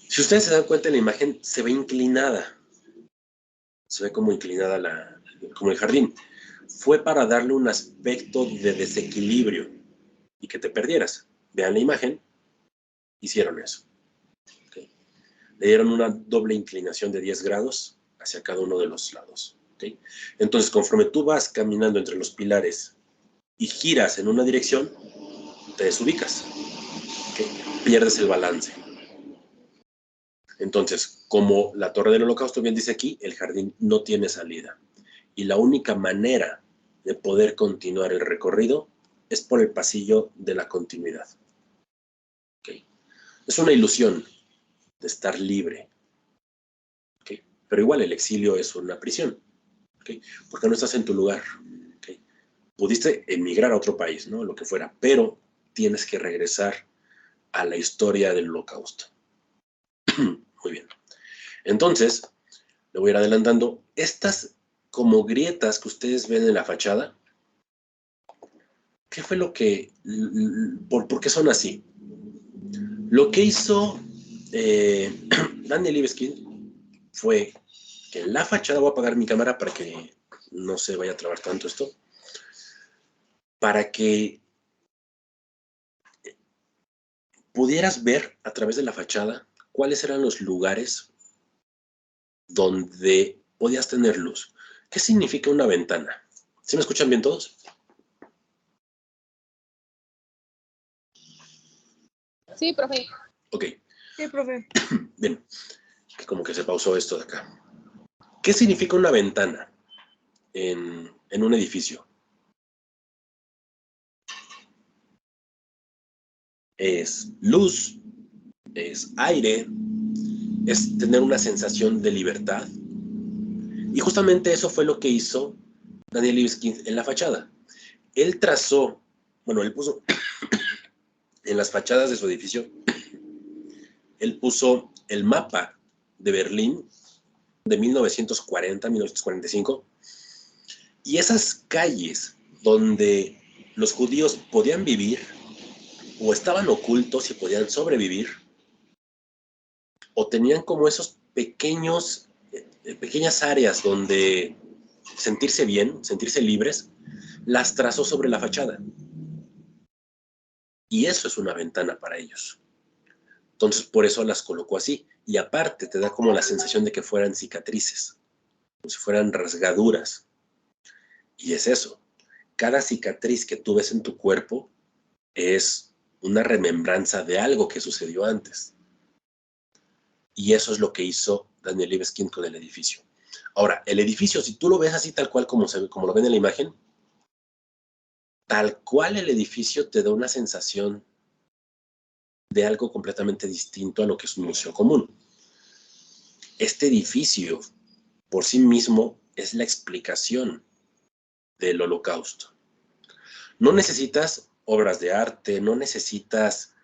Si ustedes se dan cuenta en la imagen, se ve inclinada. Se ve como inclinada como el jardín. Fue para darle un aspecto de desequilibrio y que te perdieras. Vean la imagen, hicieron eso. ¿Okay? Le dieron una doble inclinación de 10 grados hacia cada uno de los lados. ¿Okay? Entonces, conforme tú vas caminando entre los pilares y giras en una dirección, te desubicas. ¿Okay? Pierdes el balance. Entonces, como la Torre del Holocausto bien dice aquí, el jardín no tiene salida. Y la única manera de poder continuar el recorrido es por el pasillo de la continuidad. ¿Okay? Es una ilusión de estar libre. ¿Okay? Pero igual el exilio es una prisión. ¿Okay? Porque no estás en tu lugar. ¿Okay? Pudiste emigrar a otro país, ¿no? Lo que fuera, pero tienes que regresar a la historia del Holocausto. Muy bien. Entonces, le voy a ir adelantando. Estas como grietas que ustedes ven en la fachada, ¿qué fue lo que, por qué son así? Lo que hizo Daniel Libeskind fue que en la fachada, voy a apagar mi cámara para que no se vaya a trabar tanto esto, para que pudieras ver a través de la fachada cuáles eran los lugares donde podías tener luz. ¿Qué significa una ventana? ¿Sí me escuchan bien todos? Sí, profe. Ok. Sí, profe. Bien, como que se pausó esto de acá. ¿Qué significa una ventana en un edificio? Es luz, es aire, es tener una sensación de libertad. Y justamente eso fue lo que hizo Daniel Libeskind en la fachada. Él trazó, bueno, él puso en las fachadas de su edificio, él puso el mapa de Berlín de 1940-1945, y esas calles donde los judíos podían vivir o estaban ocultos y podían sobrevivir, o tenían como esos pequeñas áreas donde sentirse bien, sentirse libres, las trazó sobre la fachada. Y eso es una ventana para ellos. Entonces, por eso las colocó así. Y aparte, te da como la sensación de que fueran cicatrices, como si fueran rasgaduras. Y es eso. Cada cicatriz que tú ves en tu cuerpo es una remembranza de algo que sucedió antes. Y eso es lo que hizo Daniel Libeskind con el edificio. Ahora, el edificio, si tú lo ves así tal cual como lo ven en la imagen, tal cual el edificio te da una sensación de algo completamente distinto a lo que es un museo común. Este edificio, por sí mismo, es la explicación del Holocausto. No necesitas obras de arte, no necesitas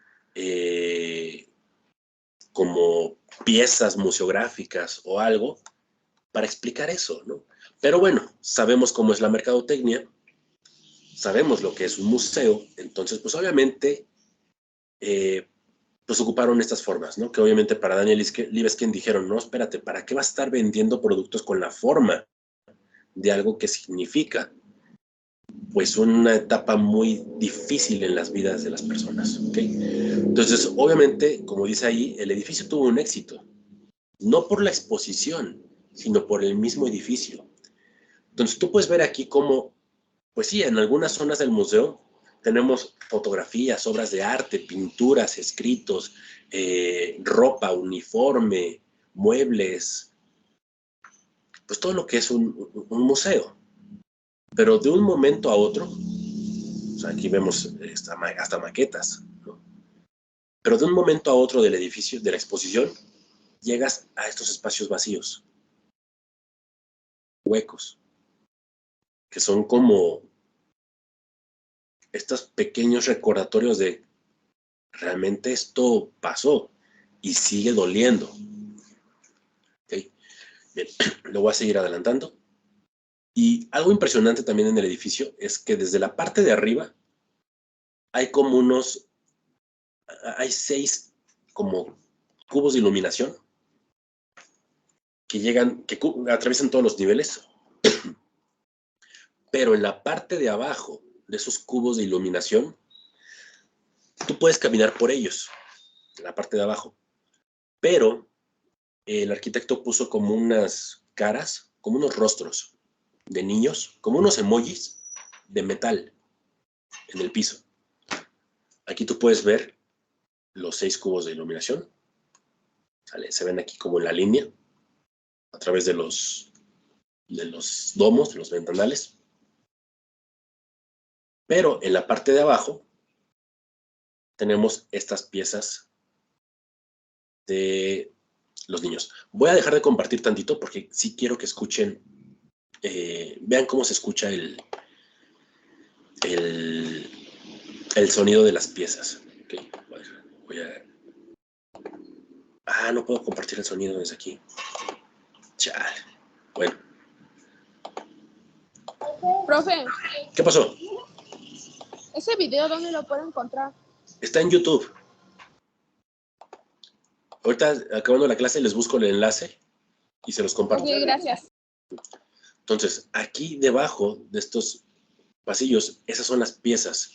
como piezas museográficas o algo para explicar eso, ¿no? Pero bueno, sabemos cómo es la mercadotecnia, sabemos lo que es un museo, entonces pues obviamente pues ocuparon estas formas, ¿no? Que obviamente para Daniel Libeskind dijeron, no, espérate, ¿para qué vas a estar vendiendo productos con la forma de algo que significa pues una etapa muy difícil en las vidas de las personas, ¿ok? Entonces, obviamente, como dice ahí, el edificio tuvo un éxito, no por la exposición, sino por el mismo edificio. Entonces, tú puedes ver aquí cómo, pues sí, en algunas zonas del museo tenemos fotografías, obras de arte, pinturas, escritos, ropa, uniforme, muebles, pues todo lo que es un museo. Pero de un momento a otro, o sea, aquí vemos hasta maquetas, ¿no? Pero de un momento a otro del edificio, de la exposición, llegas a estos espacios vacíos, huecos, que son como estos pequeños recordatorios de realmente esto pasó y sigue doliendo. ¿Okay? Bien, lo voy a seguir adelantando. Y algo impresionante también en el edificio es que desde la parte de arriba hay como hay 6 como cubos de iluminación que atraviesan todos los niveles, pero en la parte de abajo de esos cubos de iluminación, tú puedes caminar por ellos, en la parte de abajo, pero el arquitecto puso como unas caras, como unos rostros de niños, como unos emojis de metal en el piso. Aquí tú puedes ver los 6 cubos de iluminación. ¿Sale? Se ven aquí como en la línea, a través de los domos, de los ventanales. Pero en la parte de abajo tenemos estas piezas de los niños. Voy a dejar de compartir tantito porque sí quiero que escuchen, vean cómo se escucha el sonido de las piezas. Okay. No puedo compartir el sonido desde aquí. Chale. Bueno. Profe, ¿Qué pasó? ¿ese video dónde lo puedo encontrar? Está en YouTube. Ahorita, acabando la clase, les busco el enlace y se los comparto. Ok, gracias. Entonces, aquí debajo de estos pasillos, esas son las piezas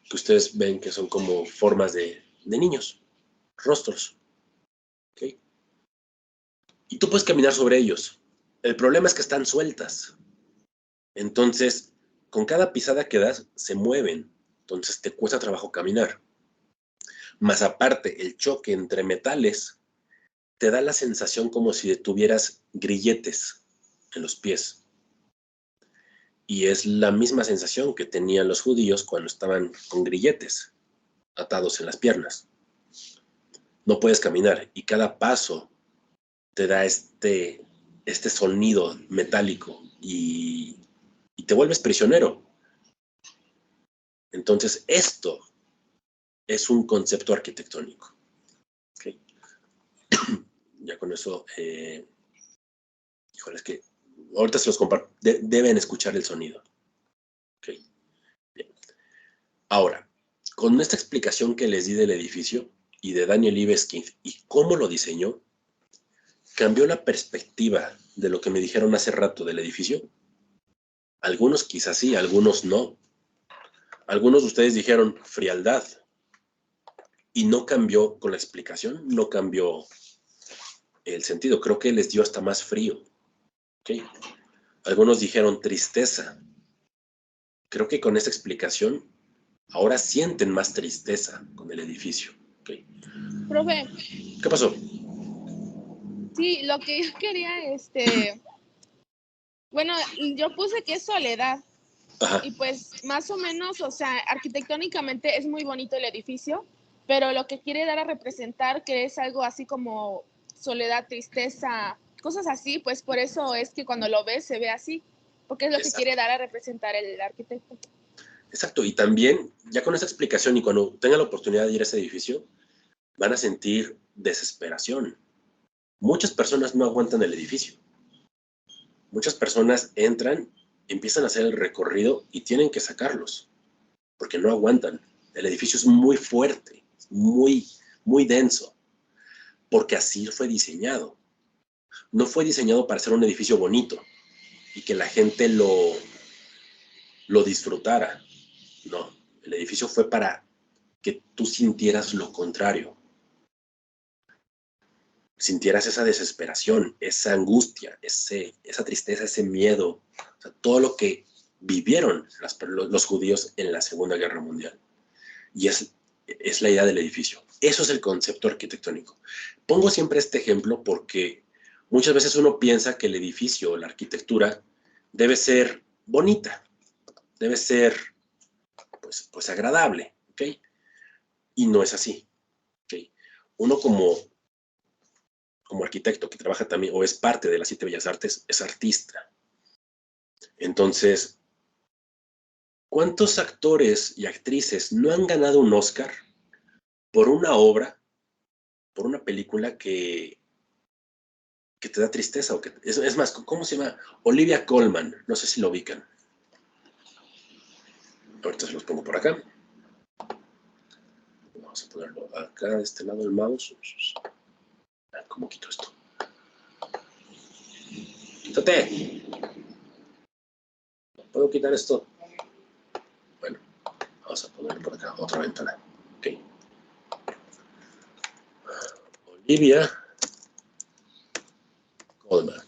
que ustedes ven que son como formas de niños, rostros. ¿Okay? Y tú puedes caminar sobre ellos. El problema es que están sueltas. Entonces, con cada pisada que das, se mueven. Entonces, te cuesta trabajo caminar. Más aparte, el choque entre metales te da la sensación como si tuvieras grilletes en los pies. Y es la misma sensación que tenían los judíos cuando estaban con grilletes atados en las piernas. No puedes caminar y cada paso te da este sonido metálico y te vuelves prisionero. Entonces, esto es un concepto arquitectónico. ¿Okay? Ya con eso, híjole, es que ahorita se los comparto. Deben escuchar el sonido. Okay. Bien. Ahora, con esta explicación que les di del edificio y de Daniel Libeskind y cómo lo diseñó, cambió la perspectiva de lo que me dijeron hace rato del edificio. Algunos quizás sí, algunos no. Algunos de ustedes dijeron frialdad y no cambió con la explicación, no cambió el sentido. Creo que les dio hasta más frío. ¿Okay? Algunos dijeron tristeza. Creo que con esta explicación ahora sienten más tristeza con el edificio. ¿Okay? Profe, ¿Qué pasó? sí, lo que yo quería, bueno, yo puse que es soledad. Ajá. Y pues más o menos, o sea, arquitectónicamente es muy bonito el edificio, pero lo que quiere dar a representar que es algo así como soledad, tristeza, cosas así, pues por eso es que cuando lo ves se ve así, porque es lo que quiere dar a representar el arquitecto. Exacto, y también ya con esta explicación y cuando tengan la oportunidad de ir a ese edificio, van a sentir desesperación. Muchas personas no aguantan el edificio. Muchas personas entran, empiezan a hacer el recorrido y tienen que sacarlos, porque no aguantan. El edificio es muy fuerte, muy, muy denso, porque así fue diseñado. No fue diseñado para ser un edificio bonito y que la gente lo disfrutara. No, el edificio fue para que tú sintieras lo contrario. Sintieras esa desesperación, esa angustia, esa tristeza, ese miedo, o sea, todo lo que vivieron los judíos en la Segunda Guerra Mundial. Y es la idea del edificio. Eso es el concepto arquitectónico. Pongo siempre este ejemplo porque muchas veces uno piensa que el edificio, la arquitectura, debe ser bonita, debe ser pues agradable, ¿ok? Y no es así, ¿ok? Uno como arquitecto que trabaja también o es parte de las 7 Bellas Artes, es artista. Entonces, ¿cuántos actores y actrices no han ganado un Oscar por una obra, por una película que que te da tristeza. O que, es más, ¿cómo se llama? Olivia Colman. No sé si lo ubican. Ahorita se los pongo por acá. Vamos a ponerlo acá, de este lado del mouse. ¿Cómo quito esto? ¡Quítate! ¿Puedo quitar esto? Bueno, vamos a ponerlo por acá, otra ventana. Ok. Olivia Colman.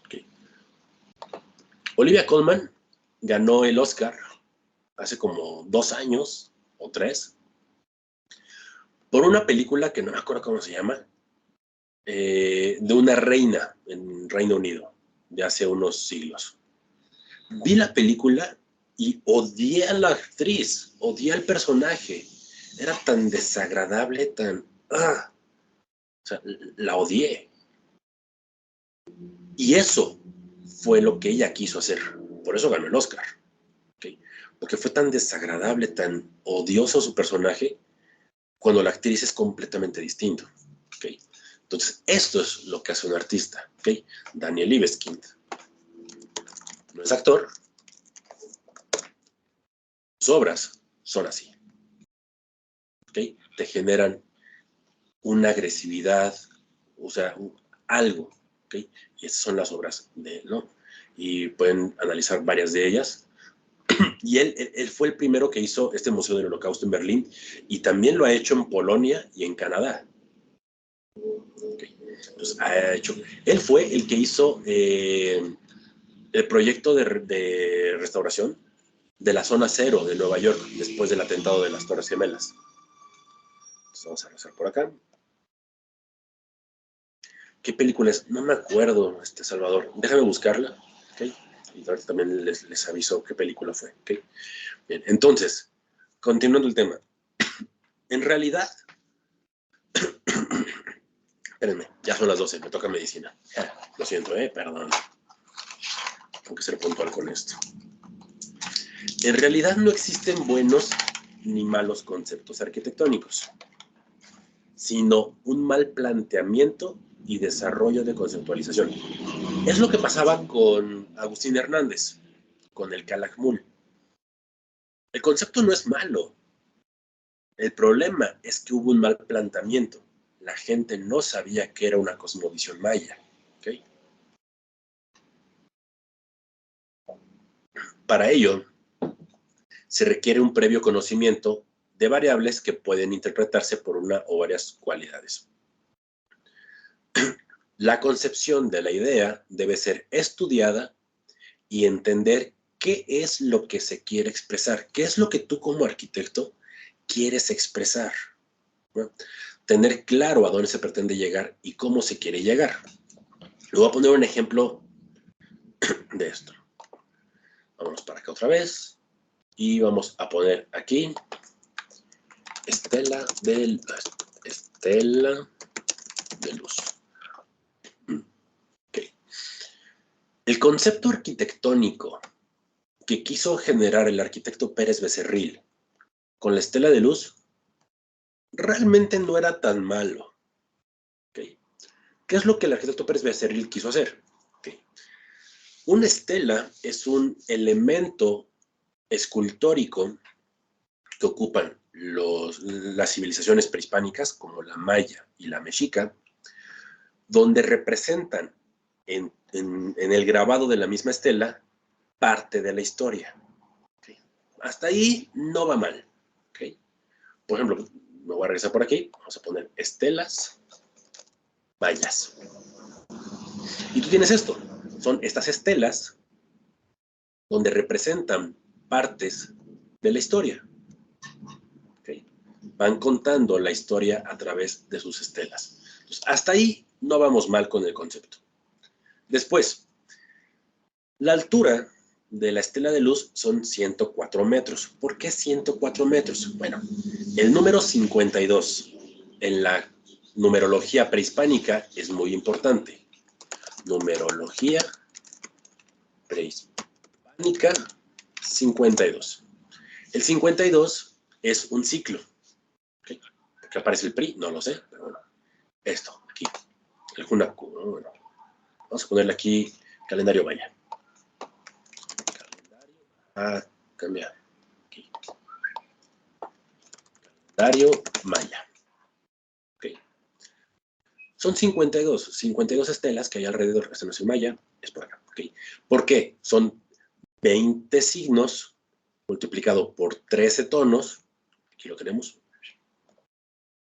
Okay. Olivia Colman ganó el Oscar hace como 2 años o 3 por una película que no me acuerdo cómo se llama, de una reina en Reino Unido de hace unos siglos. Vi la película y odié a la actriz, odié al personaje. Era tan desagradable, tan... O sea, la odié. Y eso fue lo que ella quiso hacer. Por eso ganó el Oscar. ¿Okay? Porque fue tan desagradable, tan odioso su personaje, cuando la actriz es completamente distinto. ¿Okay? Entonces, esto es lo que hace un artista. ¿Okay? Daniel Libeskind no es actor. Sus obras son así. ¿Okay? Te generan una agresividad, o sea, algo. ¿Okay? Y esas son las obras de él, ¿no? Y pueden analizar varias de ellas. Y él fue el primero que hizo este Museo del Holocausto en Berlín, y también lo ha hecho en Polonia y en Canadá. Okay. Entonces, él fue el que hizo el proyecto de restauración de la zona cero de Nueva York después del atentado de las Torres Gemelas. Entonces, vamos a regresar por acá. ¿Qué película es? No me acuerdo, Salvador. Déjame buscarla. ¿Okay? Y ahorita también les aviso qué película fue. ¿Okay? Bien, entonces, continuando el tema. En realidad, espérenme, ya son las 12, me toca medicina. Lo siento, perdón. Tengo que ser puntual con esto. En realidad no existen buenos ni malos conceptos arquitectónicos, sino un mal planteamiento y desarrollo de conceptualización. Es lo que pasaba con Agustín Hernández, con el Calakmul. El concepto no es malo. El problema es que hubo un mal planteamiento. La gente no sabía que era una cosmovisión maya. ¿Okay? Para ello, se requiere un previo conocimiento de variables que pueden interpretarse por una o varias cualidades. La concepción de la idea debe ser estudiada y entender qué es lo que se quiere expresar, qué es lo que tú como arquitecto quieres expresar, ¿no? Tener claro a dónde se pretende llegar y cómo se quiere llegar. Le voy a poner un ejemplo de esto. Vamos para acá otra vez y vamos a poner aquí estela de luz. Okay. El concepto arquitectónico que quiso generar el arquitecto Pérez Becerril con la estela de luz realmente no era tan malo. ¿Okay? ¿Qué es lo que el arquitecto Pérez Becerril quiso hacer? ¿Okay? Una estela es un elemento escultórico que ocupan las civilizaciones prehispánicas, como la maya y la mexica, donde representan en el grabado de la misma estela parte de la historia. ¿Okay? Hasta ahí no va mal. ¿Okay? Por ejemplo, me voy a regresar por aquí, vamos a poner estelas mayas. Y tú tienes esto, son estas estelas donde representan partes de la historia. ¿Okay? Van contando la historia a través de sus estelas. Entonces, hasta ahí no vamos mal con el concepto. Después, la altura de la estela de luz son 104 metros. ¿Por qué 104 metros? Bueno, el número 52 en la numerología prehispánica es muy importante. Numerología prehispánica 52. El 52 es un ciclo. ¿Okay? ¿Por qué aparece el PRI? No lo sé, pero bueno. Esto, aquí. El Junacu, ¿no? Bueno, vamos a ponerle aquí calendario maya. Cambia. Aquí. Calendario maya. Ok. Son 52 estelas que hay alrededor. Este no es el maya, es por acá. Okay. ¿Por qué? Son 20 signos multiplicado por 13 tonos. Aquí lo tenemos.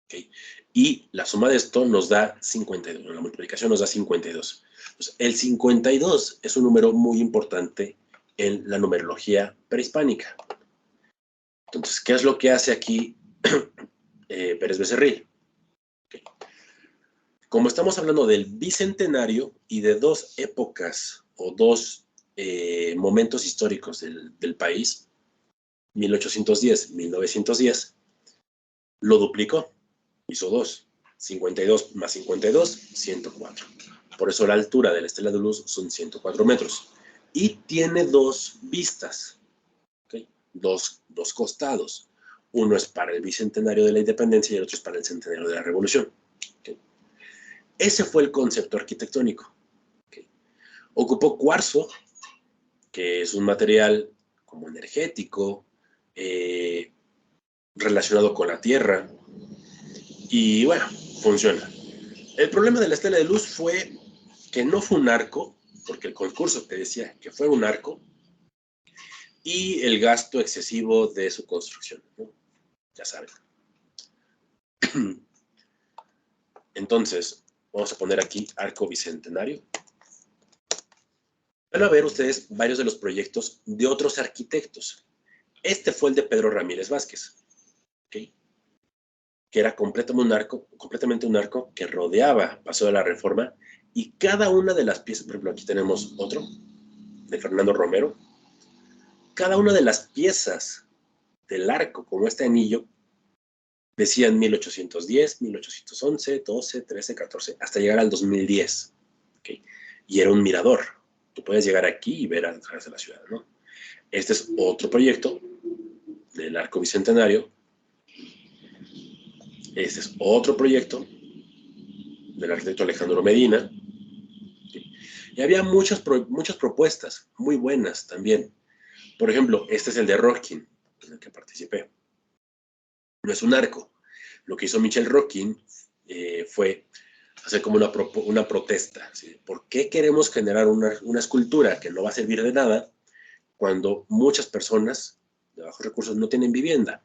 Okay. Y la suma de esto nos da 52. La multiplicación nos da 52. Entonces, el 52 es un número muy importante en la numerología prehispánica. Entonces, ¿qué es lo que hace aquí Pérez Becerril? Okay. Como estamos hablando del bicentenario y de dos épocas o dos momentos históricos del país, 1810, 1910, lo duplicó, hizo 2, 52 más 52, 104. Por eso la altura de la estela de luz son 104 metros. Y tiene dos vistas, ¿okay? Dos costados. Uno es para el bicentenario de la independencia y el otro es para el centenario de la revolución. ¿Okay? Ese fue el concepto arquitectónico. ¿Okay? Ocupó cuarzo, que es un material como energético, relacionado con la tierra, y bueno, funciona. El problema de la estela de luz fue que no fue un arco, porque el concurso te decía que fue un arco, y el gasto excesivo de su construcción, ¿no? Ya saben. Entonces, vamos a poner aquí arco bicentenario. Van a ver ustedes varios de los proyectos de otros arquitectos. Este fue el de Pedro Ramírez Vázquez, ¿okay? Que era completamente un arco que rodeaba Paso de la Reforma, y cada una de las piezas, por ejemplo, aquí tenemos otro, de Fernando Romero, cada una de las piezas del arco, como este anillo, decían 1810, 1811, 12, 13, 14, hasta llegar al 2010, ¿okay? Y era un mirador. Tú puedes llegar aquí y ver a través de la ciudad, ¿no? Este es otro proyecto del arco bicentenario. Este es otro proyecto del arquitecto Alejandro Medina. Y había muchas propuestas muy buenas también. Por ejemplo, este es el de Rockin, en el que participé. No es un arco. Lo que hizo Michel Rockin fue hacer como una protesta, ¿sí? ¿Por qué queremos generar una escultura que no va a servir de nada cuando muchas personas de bajos recursos no tienen vivienda?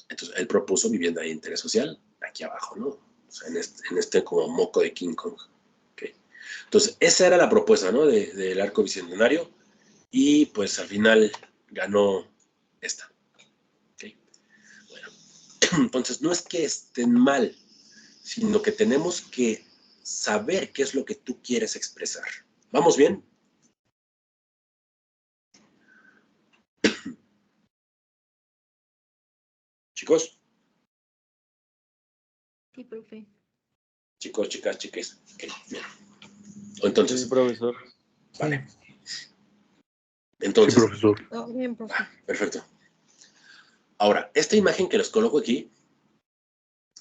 Entonces, él propuso vivienda de interés social aquí abajo, ¿no? O sea, en este como moco de King Kong. ¿Okay? Entonces, esa era la propuesta, ¿no? Del arco bicentenario, y pues al final ganó esta. ¿Okay? Bueno, entonces no es que estén mal, sino que tenemos que saber qué es lo que tú quieres expresar. ¿Vamos bien? ¿Chicos? Sí, profe. Chicos, chicas, chiques. Okay, bien. Entonces, Sí, profesor. vale. Entonces, Sí, profesor. Oh, bien, profe. Perfecto. Ahora, esta imagen que les coloco aquí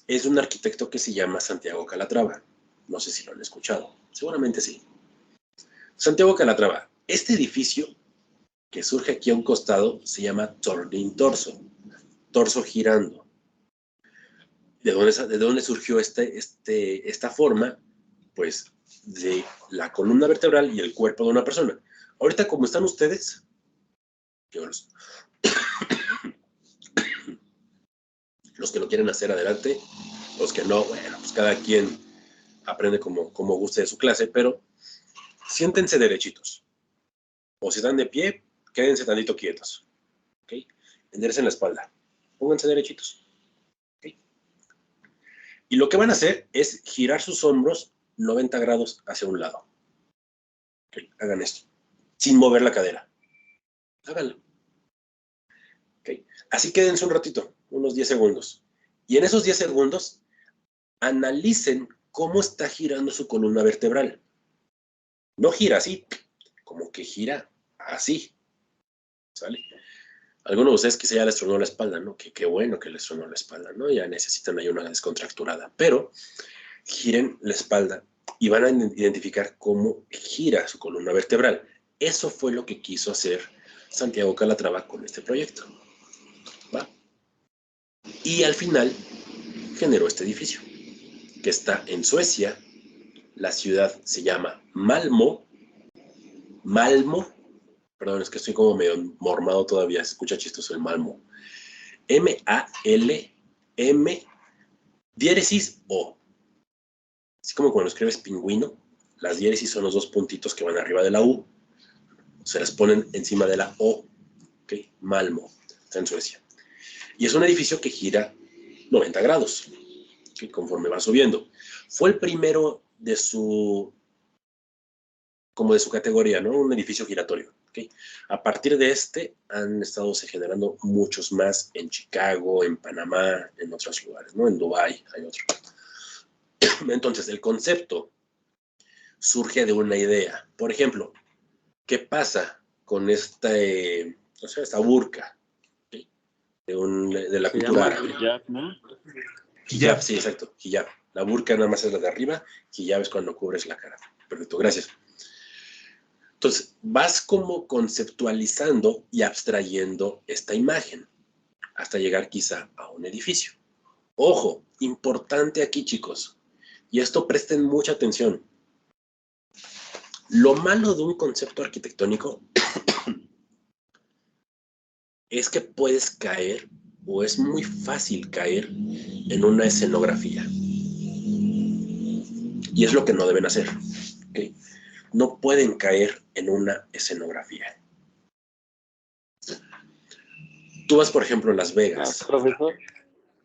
es de un arquitecto que se llama Santiago Calatrava. No sé si lo han escuchado. Seguramente sí. Santiago Calatrava. Este edificio que surge aquí a un costado se llama Turning Torso. Torso girando. ¿De dónde surgió esta forma? Pues de la columna vertebral y el cuerpo de una persona. Ahorita, como están ustedes, los que lo quieren hacer, adelante. Los que no, bueno, pues cada quien aprende como guste de su clase, pero siéntense derechitos. O si están de pie, quédense tantito quietos. ¿Ok? Enderecen la espalda. Pónganse derechitos. ¿Ok? Y lo que van a hacer es girar sus hombros 90 grados hacia un lado. ¿Ok? Hagan esto. Sin mover la cadera. Háganlo. ¿Ok? Así quédense un ratito, unos 10 segundos. Y en esos 10 segundos, analicen cómo está girando su columna vertebral. No gira así, como que gira así. ¿Sale? Algunos de ustedes quizá ya les tronó la espalda, ¿no? Qué bueno que les tronó la espalda, ¿no? Ya necesitan ahí una descontracturada. Pero giren la espalda y van a identificar cómo gira su columna vertebral. Eso fue lo que quiso hacer Santiago Calatrava con este proyecto. ¿Va? Y al final generó este edificio, que está en Suecia. La ciudad se llama Malmö. Perdón, es que estoy como medio mormado todavía, se escucha chistoso el Malmö. M-A-L-M diéresis O. Así como cuando escribes pingüino, las diéresis son los dos puntitos que van arriba de la U. Se las ponen encima de la O. ¿Ok? Malmö, está en Suecia. Y es un edificio que gira 90 grados, que conforme va subiendo. Fue el primero de su categoría, ¿no? Un edificio giratorio. ¿Okay? A partir de este han estado generando muchos más en Chicago, en Panamá, en otros lugares, ¿no? En Dubái hay otro. Entonces, el concepto surge de una idea. Por ejemplo, ¿qué pasa con esta burka? ¿Okay? De la cultura árabe. Hijab, ¿no? Hijab, sí, exacto. Hijab. La burka nada más es la de arriba, hijab es cuando cubres la cara. Perfecto, gracias. Entonces, vas como conceptualizando y abstrayendo esta imagen hasta llegar quizá a un edificio. Ojo, importante aquí, chicos, y esto presten mucha atención. Lo malo de un concepto arquitectónico es que puedes caer, o es muy fácil caer, en una escenografía. Y es lo que no deben hacer. ¿Okay? No pueden caer en una escenografía. Tú vas, por ejemplo, a Las Vegas. Profesor,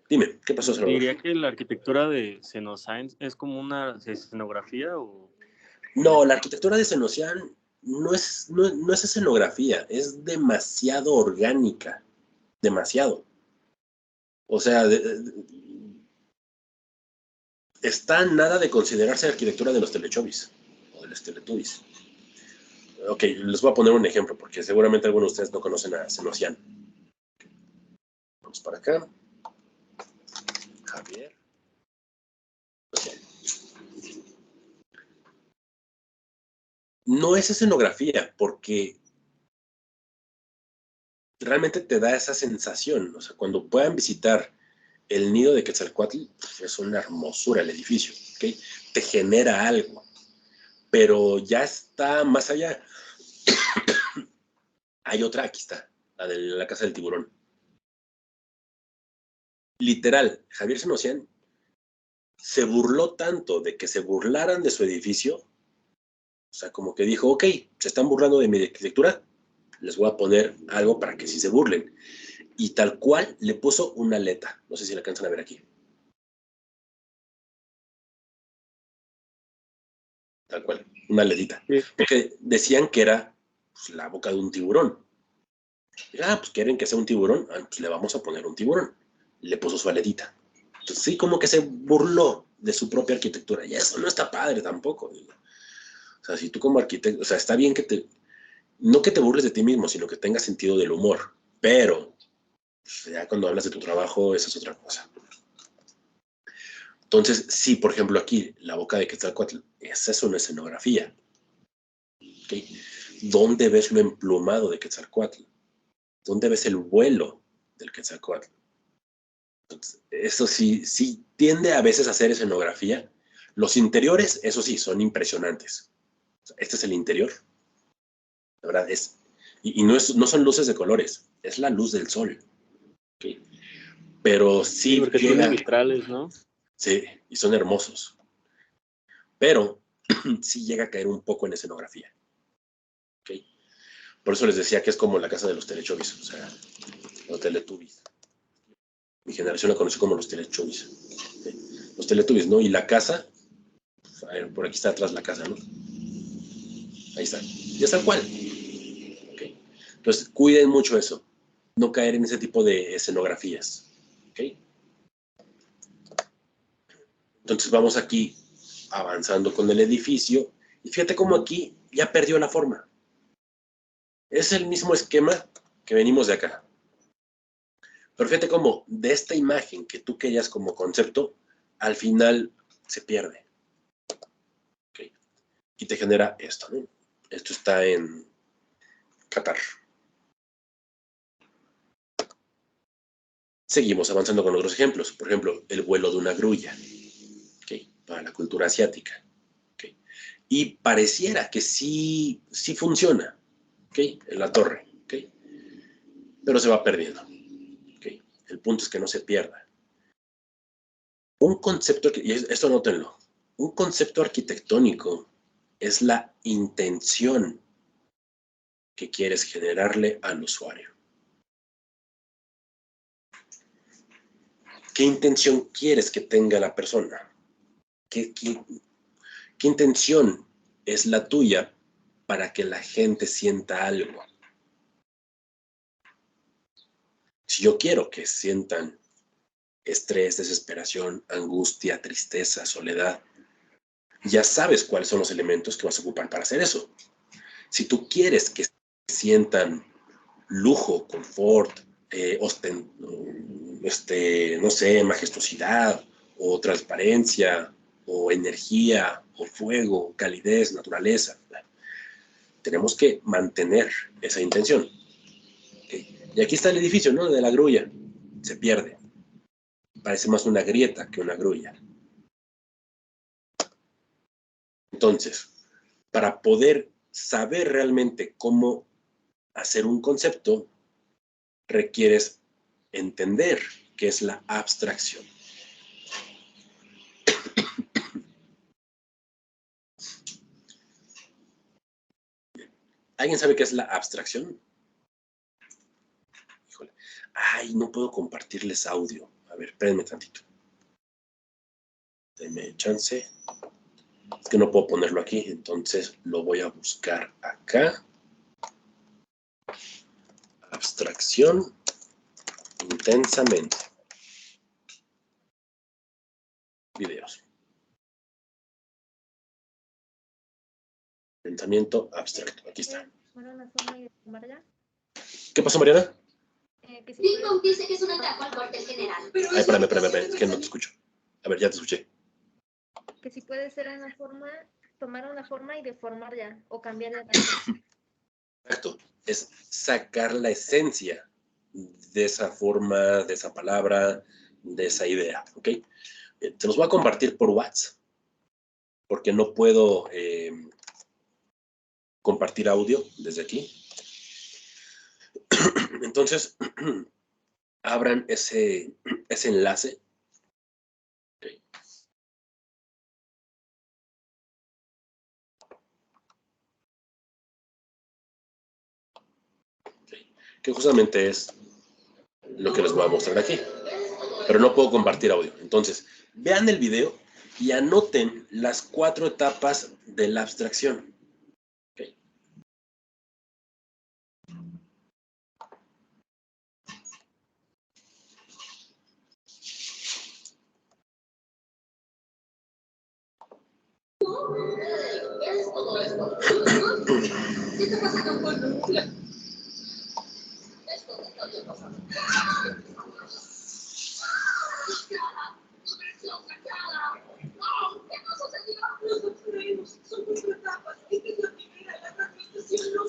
Dime, ¿qué pasó, Salvador? diría que la arquitectura de Senocine es como una escenografía o... No, la arquitectura de Senocian no es escenografía, es demasiado orgánica. Demasiado. O sea, está nada de considerarse arquitectura de los Teletubbies o de los Teletubbies. Ok, les voy a poner un ejemplo porque seguramente algunos de ustedes no conocen a Senocian. Vamos para acá. Javier. Okay. No es escenografía porque realmente te da esa sensación. O sea, cuando puedan visitar el nido de Quetzalcóatl, es una hermosura el edificio, ¿okay? Te genera algo, pero ya está más allá. Hay otra, aquí está, la de la Casa del Tiburón. Literal, Javier Senocian se burló tanto de que se burlaran de su edificio, o sea, como que dijo, ok, se están burlando de mi arquitectura, les voy a poner algo para que sí se burlen. Y tal cual le puso una aleta. No sé si la alcanzan a ver aquí. Tal cual, una aletita. Sí. Porque decían que era pues, la boca de un tiburón. Y, pues quieren que sea un tiburón, pues le vamos a poner un tiburón. Le puso su aletita. Entonces sí, como que se burló de su propia arquitectura. Y eso no está padre tampoco. O sea, si tú como arquitecto, o sea, está bien que no que te burles de ti mismo, sino que tengas sentido del humor. Pero pues, ya cuando hablas de tu trabajo, esa es otra cosa. Entonces, sí, por ejemplo, aquí, la boca de Quetzalcóatl, esa es una escenografía. ¿Okay? ¿Dónde ves lo emplumado de Quetzalcóatl? ¿Dónde ves el vuelo del Quetzalcóatl? Entonces, eso sí tiende a veces a ser escenografía. Los interiores, eso sí, son impresionantes. Este es el interior. La verdad es. Y no son luces de colores, es la luz del sol. ¿Okay? Pero sí, porque tiene vitrales, ¿no? Sí, y son hermosos. Pero sí llega a caer un poco en escenografía. ¿Okay? Por eso les decía que es como la casa de los Teletubbies, o sea, los Teletubbies. Mi generación la conoció como los Teletubbies. ¿Okay? Los Teletubbies, ¿no? Y la casa, pues, a ver, por aquí está atrás la casa, ¿no? Ahí está. Y es tal cual. ¿Okay? Entonces, cuiden mucho eso. No caer en ese tipo de escenografías. ¿Okay? Entonces vamos aquí avanzando con el edificio y fíjate cómo aquí ya perdió la forma. Es el mismo esquema que venimos de acá. Pero fíjate cómo de esta imagen que tú querías como concepto, al final se pierde. y te genera esto, ¿no? Esto está en Qatar. Seguimos avanzando con otros ejemplos. Por ejemplo, el vuelo de una grulla, ¿okay? Para la cultura asiática. ¿Okay? Y pareciera que sí funciona, ¿okay? En la torre, ¿okay? Pero se va perdiendo. ¿Okay? El punto es que no se pierda. Un concepto, y esto anótenlo, un concepto arquitectónico es la intención que quieres generarle al usuario. ¿Qué intención quieres que tenga la persona? ¿Qué intención es la tuya para que la gente sienta algo? Si yo quiero que sientan estrés, desesperación, angustia, tristeza, soledad, ya sabes cuáles son los elementos que vas a ocupar para hacer eso. Si tú quieres que sientan lujo, confort, no sé, majestuosidad o transparencia o energía o fuego, calidez, naturaleza, tenemos que mantener esa intención. ¿Okay? Y aquí está el edificio, ¿no? De la grulla. Se pierde. Parece más una grieta que una grulla. Entonces, para poder saber realmente cómo hacer un concepto, requieres entender qué es la abstracción. ¿Alguien sabe qué es la abstracción? Híjole. Ay, no puedo compartirles audio. A ver, espérenme tantito. Denme chance. Es que no puedo ponerlo aquí, entonces lo voy a buscar acá. Abstracción intensamente. Videos. Pensamiento abstracto. Aquí está. ¿Qué pasó, Mariana? Dijo dice que es un ataque al cuartel general. Ay, espérame, es que no te escucho. A ver, ya te escuché. Que si puede ser una forma, tomar una forma y deformar ya, o cambiar ya. Exacto. Es sacar la esencia de esa forma, de esa palabra, de esa idea, ¿ok? Te los voy a compartir por WhatsApp, porque no puedo compartir audio desde aquí. Entonces, abran ese enlace. Okay. Okay. Que justamente es lo que les voy a mostrar aquí. Pero no puedo compartir audio. Entonces, vean el video y anoten las 4 etapas de la abstracción. Okay. ¿Qué está pasando con Lula?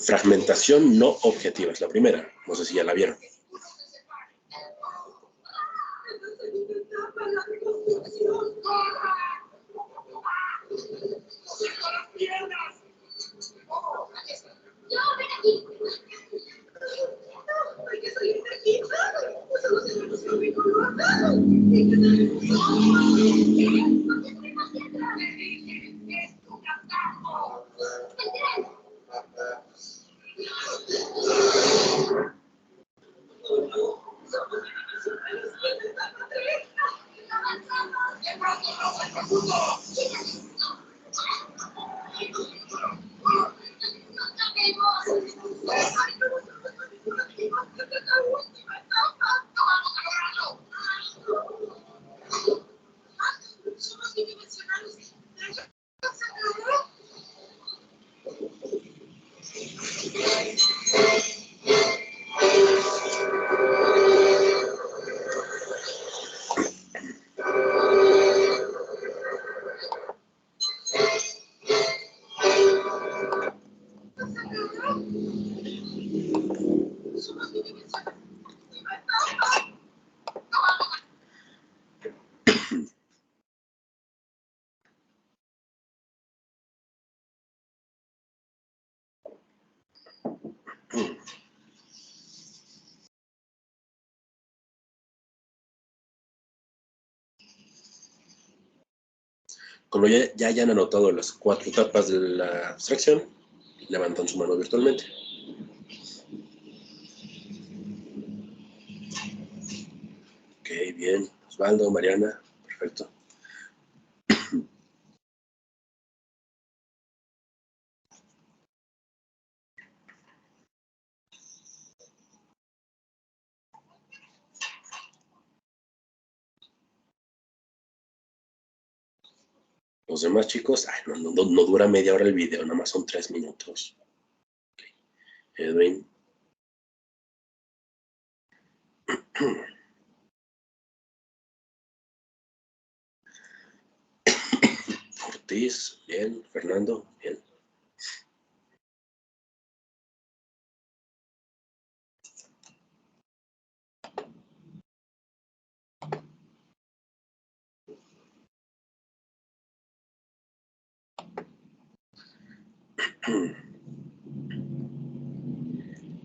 Fragmentación no objetiva es la primera. No sé si ya la vieron. Cuando ya hayan anotado las 4 etapas de la abstracción, levantan su mano virtualmente. Ok, bien. Osvaldo, Mariana, perfecto. Los demás chicos, ay, no dura media hora el video, nada más son 3 minutos. Okay. Edwin. Ortiz, bien. Fernando, bien.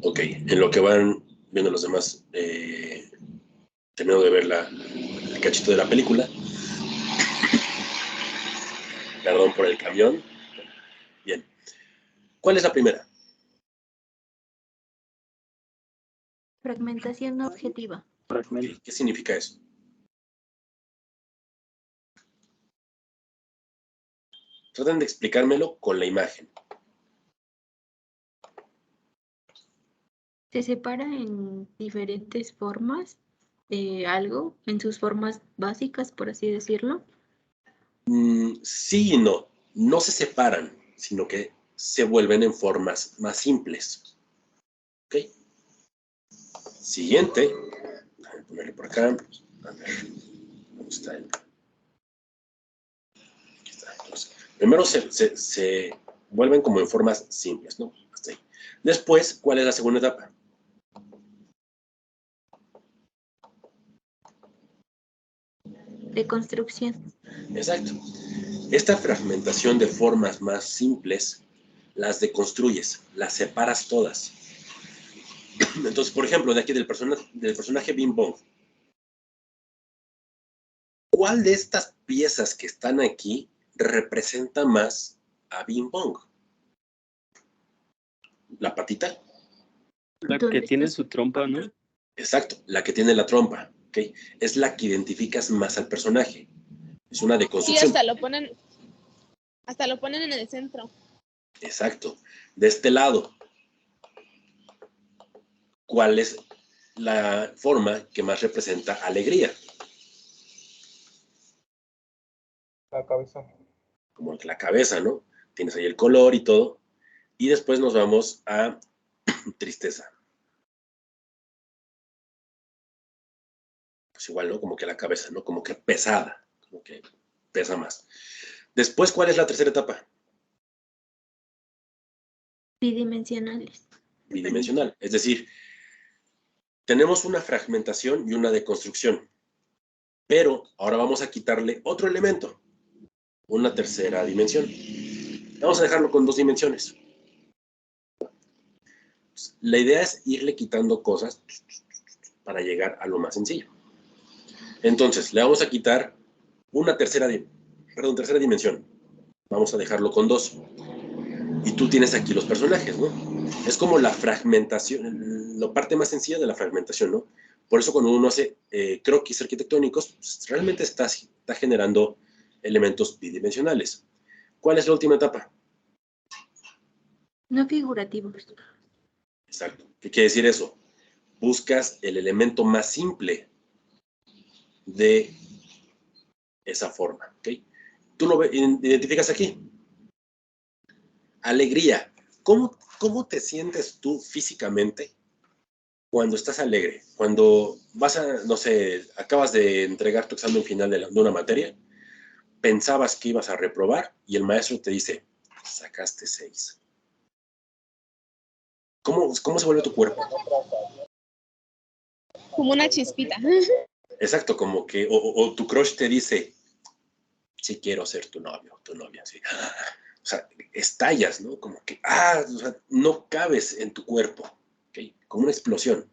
Ok, en lo que van viendo los demás, terminando de ver el cachito de la película. Perdón por el camión. Bien. ¿Cuál es la primera? Fragmentación objetiva. Okay, ¿qué significa eso? Traten de explicármelo con la imagen. Se separa en diferentes formas algo, en sus formas básicas, por así decirlo. Sí y no. No se separan, sino que se vuelven en formas más simples. ¿Ok? Siguiente. Voy a ponerle por acá. A ver. ¿Dónde está él? Aquí está. Entonces, primero se vuelven como en formas simples, ¿no? Hasta ahí. Después, ¿cuál es la segunda etapa? De construcción. Exacto. Esta fragmentación de formas más simples las deconstruyes, las separas todas. Entonces, por ejemplo, de aquí del personaje Bing Bong, ¿cuál de estas piezas que están aquí representa más a Bing Bong? ¿La patita? La que tiene su trompa, ¿no? Exacto, la que tiene la trompa, ¿ok? Es la que identificas más al personaje. Es una Sí, deconstrucción. hasta lo ponen en el centro. Exacto. De este lado, ¿cuál es la forma que más representa alegría? La cabeza. Como la cabeza, ¿no? Tienes ahí el color y todo. Y después nos vamos a tristeza. Pues igual, ¿no? Como que la cabeza, ¿no? Como que pesada, como que pesa más. Después, ¿cuál es la tercera etapa? Bidimensionales. Bidimensional. Es decir, tenemos una fragmentación y una deconstrucción. Pero ahora vamos a quitarle otro elemento, una tercera dimensión. Vamos a dejarlo con 2 dimensiones. La idea es irle quitando cosas para llegar a lo más sencillo. Entonces, le vamos a quitar una tercera dimensión. Vamos a dejarlo con 2. Y tú tienes aquí los personajes, ¿no? Es como la fragmentación, la parte más sencilla de la fragmentación, ¿no? Por eso cuando uno hace croquis arquitectónicos, pues, realmente está generando elementos bidimensionales. ¿Cuál es la última etapa? No figurativos. Exacto. ¿Qué quiere decir eso? Buscas el elemento más simple de esa forma, ¿ok? Tú lo identificas aquí. Alegría. ¿Cómo te sientes tú físicamente cuando estás alegre? Cuando vas a, no sé, acabas de entregar tu examen final de una materia, pensabas que ibas a reprobar y el maestro te dice, sacaste 6. ¿Cómo se vuelve tu cuerpo? Como una chispita. Exacto, como que, o tu crush te dice, sí quiero ser tu novio, tu novia, sí. O sea, estallas, ¿no? Como que, o sea, no cabes en tu cuerpo, ¿ok? Como una explosión,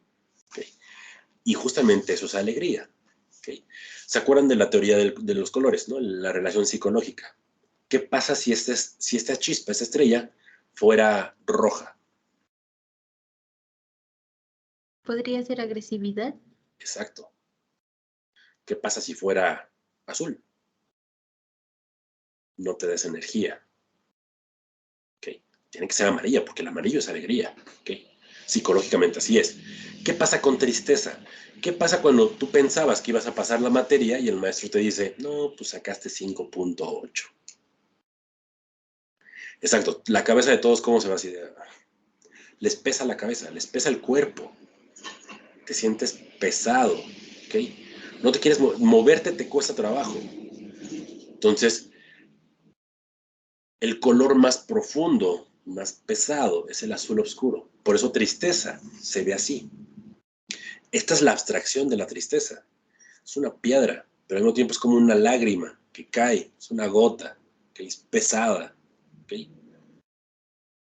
¿ok? Y justamente eso es alegría, ¿ok? ¿Se acuerdan de la teoría de los colores, ¿no? La relación psicológica. ¿Qué pasa si esta chispa, esta estrella, fuera roja? ¿Podría ser agresividad? Exacto. ¿Qué pasa si fuera azul? No te des energía. ¿Okay? Tiene que ser amarilla, porque el amarillo es alegría. ¿Okay? Psicológicamente así es. ¿Qué pasa con tristeza? ¿Qué pasa cuando tú pensabas que ibas a pasar la materia y el maestro te dice, no, pues sacaste 5.8? Exacto. La cabeza de todos, ¿cómo se va así? Les pesa la cabeza, les pesa el cuerpo. Te sientes pesado. ¿Okay? No te quieres moverte, te cuesta trabajo. Entonces, el color más profundo, más pesado, es el azul oscuro. Por eso tristeza se ve así. Esta es la abstracción de la tristeza. Es una piedra, pero al mismo tiempo es como una lágrima que cae, es una gota, que es pesada. ¿Okay?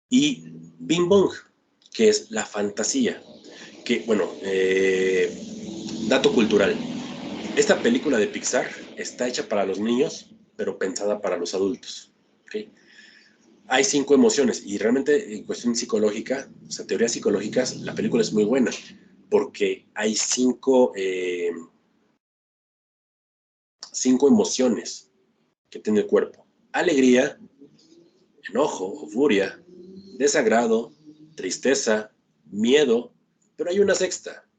Y Bing Bong, que es la fantasía. Que, bueno, dato cultural. Esta película de Pixar está hecha para los niños, pero pensada para los adultos. ¿Okay? Hay 5 emociones y realmente en cuestión psicológica, o sea, teorías psicológicas, la película es muy buena porque hay 5 emociones que tiene el cuerpo. Alegría, enojo o furia, desagrado, tristeza, miedo, pero hay una sexta.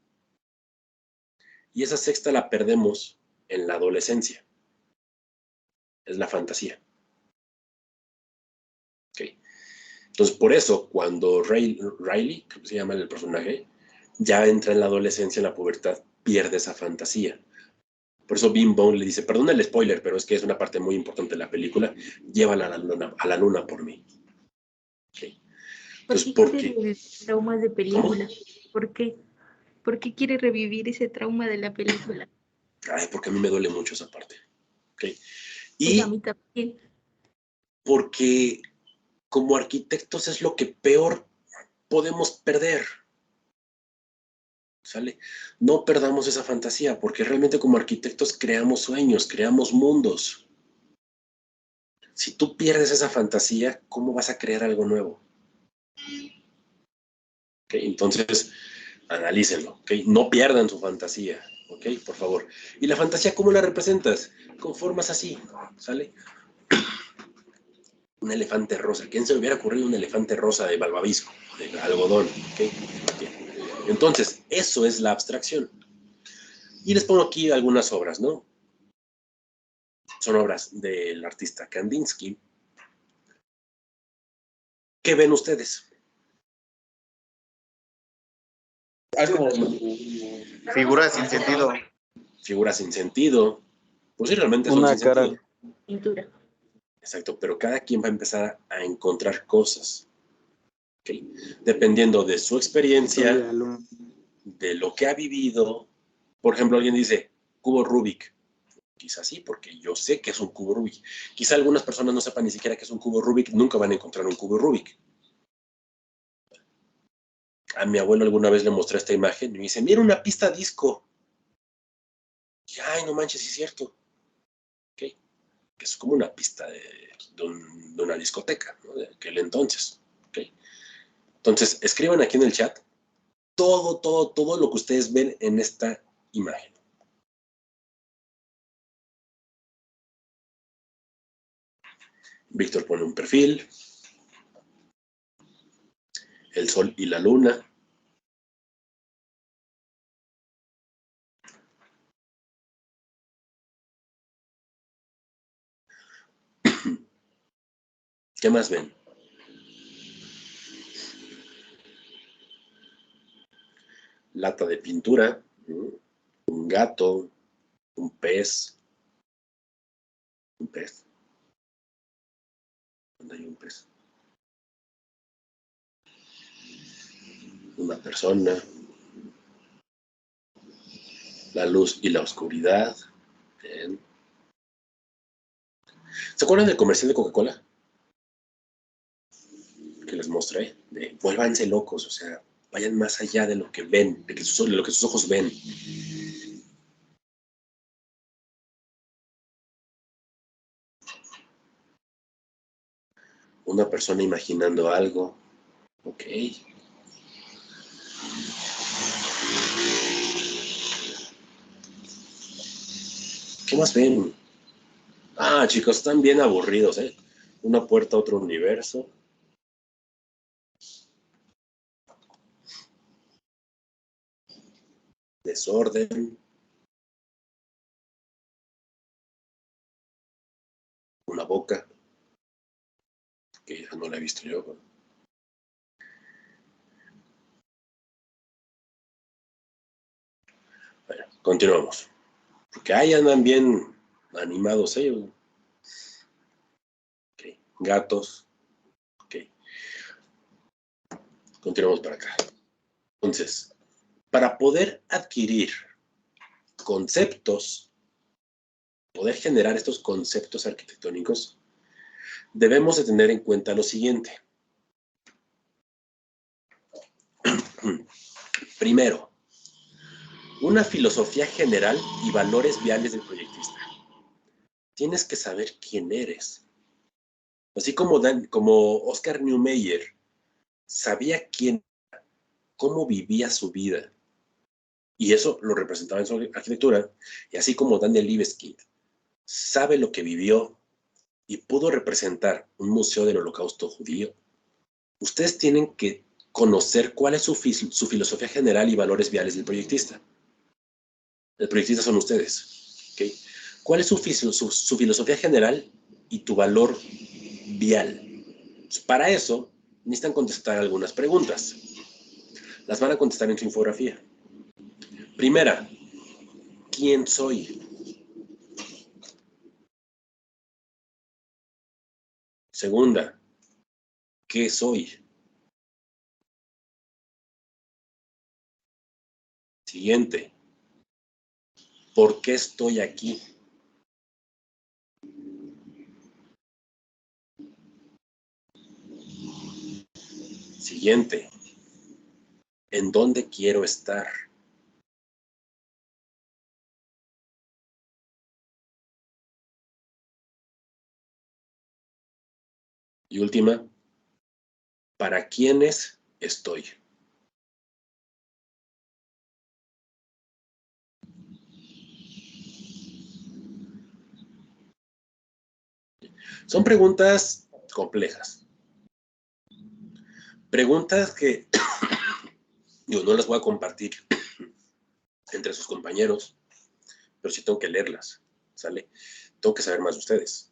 Y esa sexta la perdemos en la adolescencia. Es la fantasía. ¿Okay? Entonces, por eso, cuando Riley, que se llama el personaje, ya entra en la adolescencia, en la pubertad, pierde esa fantasía. Por eso Bing Bong le dice, perdona el spoiler, pero es que es una parte muy importante de la película, llévala a la luna por mí. ¿Okay? ¿Por Entonces, qué ¿por quiere qué? revivir traumas de ¿Cómo? película? ¿Por qué? ¿Por qué quiere revivir ese trauma de la película? Ay, porque a mí me duele mucho esa parte. ¿Okay? Pues a Y mí también. porque como arquitectos es lo que peor podemos perder. ¿Sale? No perdamos esa fantasía, porque realmente como arquitectos creamos sueños, creamos mundos. Si tú pierdes esa fantasía, ¿cómo vas a crear algo nuevo? ¿Okay? Entonces, analícenlo, ¿okay? No pierdan su fantasía, ¿ok? Por favor. ¿Y la fantasía cómo la representas? Con formas así, ¿sale? Un elefante rosa. ¿Quién se le hubiera ocurrido un elefante rosa de malvavisco, de algodón? ¿Okay? Entonces, eso es la abstracción. Y les pongo aquí algunas obras, ¿no? Son obras del artista Kandinsky. ¿Qué ven ustedes? Figuras sin sentido. Figuras sin sentido. Pues sí, realmente son Una sin cara. sentido. Pintura. Exacto, pero cada quien va a empezar a encontrar cosas. ¿Okay? Dependiendo de su experiencia, de lo que ha vivido. Por ejemplo, alguien dice, cubo Rubik. Quizás sí, porque yo sé que es un cubo Rubik. Quizá algunas personas no sepan ni siquiera que es un cubo Rubik, nunca van a encontrar un cubo Rubik. A mi abuelo alguna vez le mostré esta imagen y me dice, mira una pista disco. Y, ay, no manches, sí es cierto. ¿Okay? Que es como una pista de una discoteca, ¿no? De aquel entonces. ¿Okay? Entonces, escriban aquí en el chat todo lo que ustedes ven en esta imagen. Víctor pone un perfil, el sol y la luna. ¿Qué más ven? Lata de pintura, un gato, un pez. Un pez. ¿Dónde hay un pez? Una persona. La luz y la oscuridad. Bien. ¿Se acuerdan del comercial de Coca-Cola? Que les mostré. De vuélvanse locos, o sea, vayan más allá de lo que ven, de lo que sus ojos ven. Una persona imaginando algo. Ok. ¿Qué más ven? Ah, chicos, están bien aburridos, ¿eh? Una puerta a otro universo. Desorden. Una boca. Que esa no la he visto yo. Bueno, continuamos. Porque ahí andan bien animados ellos. Okay. Gatos. Ok. Continuamos para acá. Entonces, para poder adquirir conceptos, poder generar estos conceptos arquitectónicos, debemos de tener en cuenta lo siguiente. Primero, una filosofía general y valores viales del proyectista. Tienes que saber quién eres. Así como Oscar Niemeyer sabía quién era, cómo vivía su vida. Y eso lo representaba en su arquitectura. Y así como Daniel Libeskind sabe lo que vivió y pudo representar un museo del Holocausto judío, ustedes tienen que conocer cuál es su filosofía general y valores viales del proyectista. El proyectista son ustedes. ¿Okay? ¿Cuál es su filosofía general y tu valor vial? Pues para eso necesitan contestar algunas preguntas. Las van a contestar en su infografía. Primera, ¿quién soy? Segunda, ¿qué soy? Siguiente, ¿por qué estoy aquí? Siguiente, ¿en dónde quiero estar? Y última, ¿para quiénes estoy? Son preguntas complejas. Preguntas que yo no las voy a compartir entre sus compañeros, pero sí tengo que leerlas, ¿sale? Tengo que saber más de ustedes.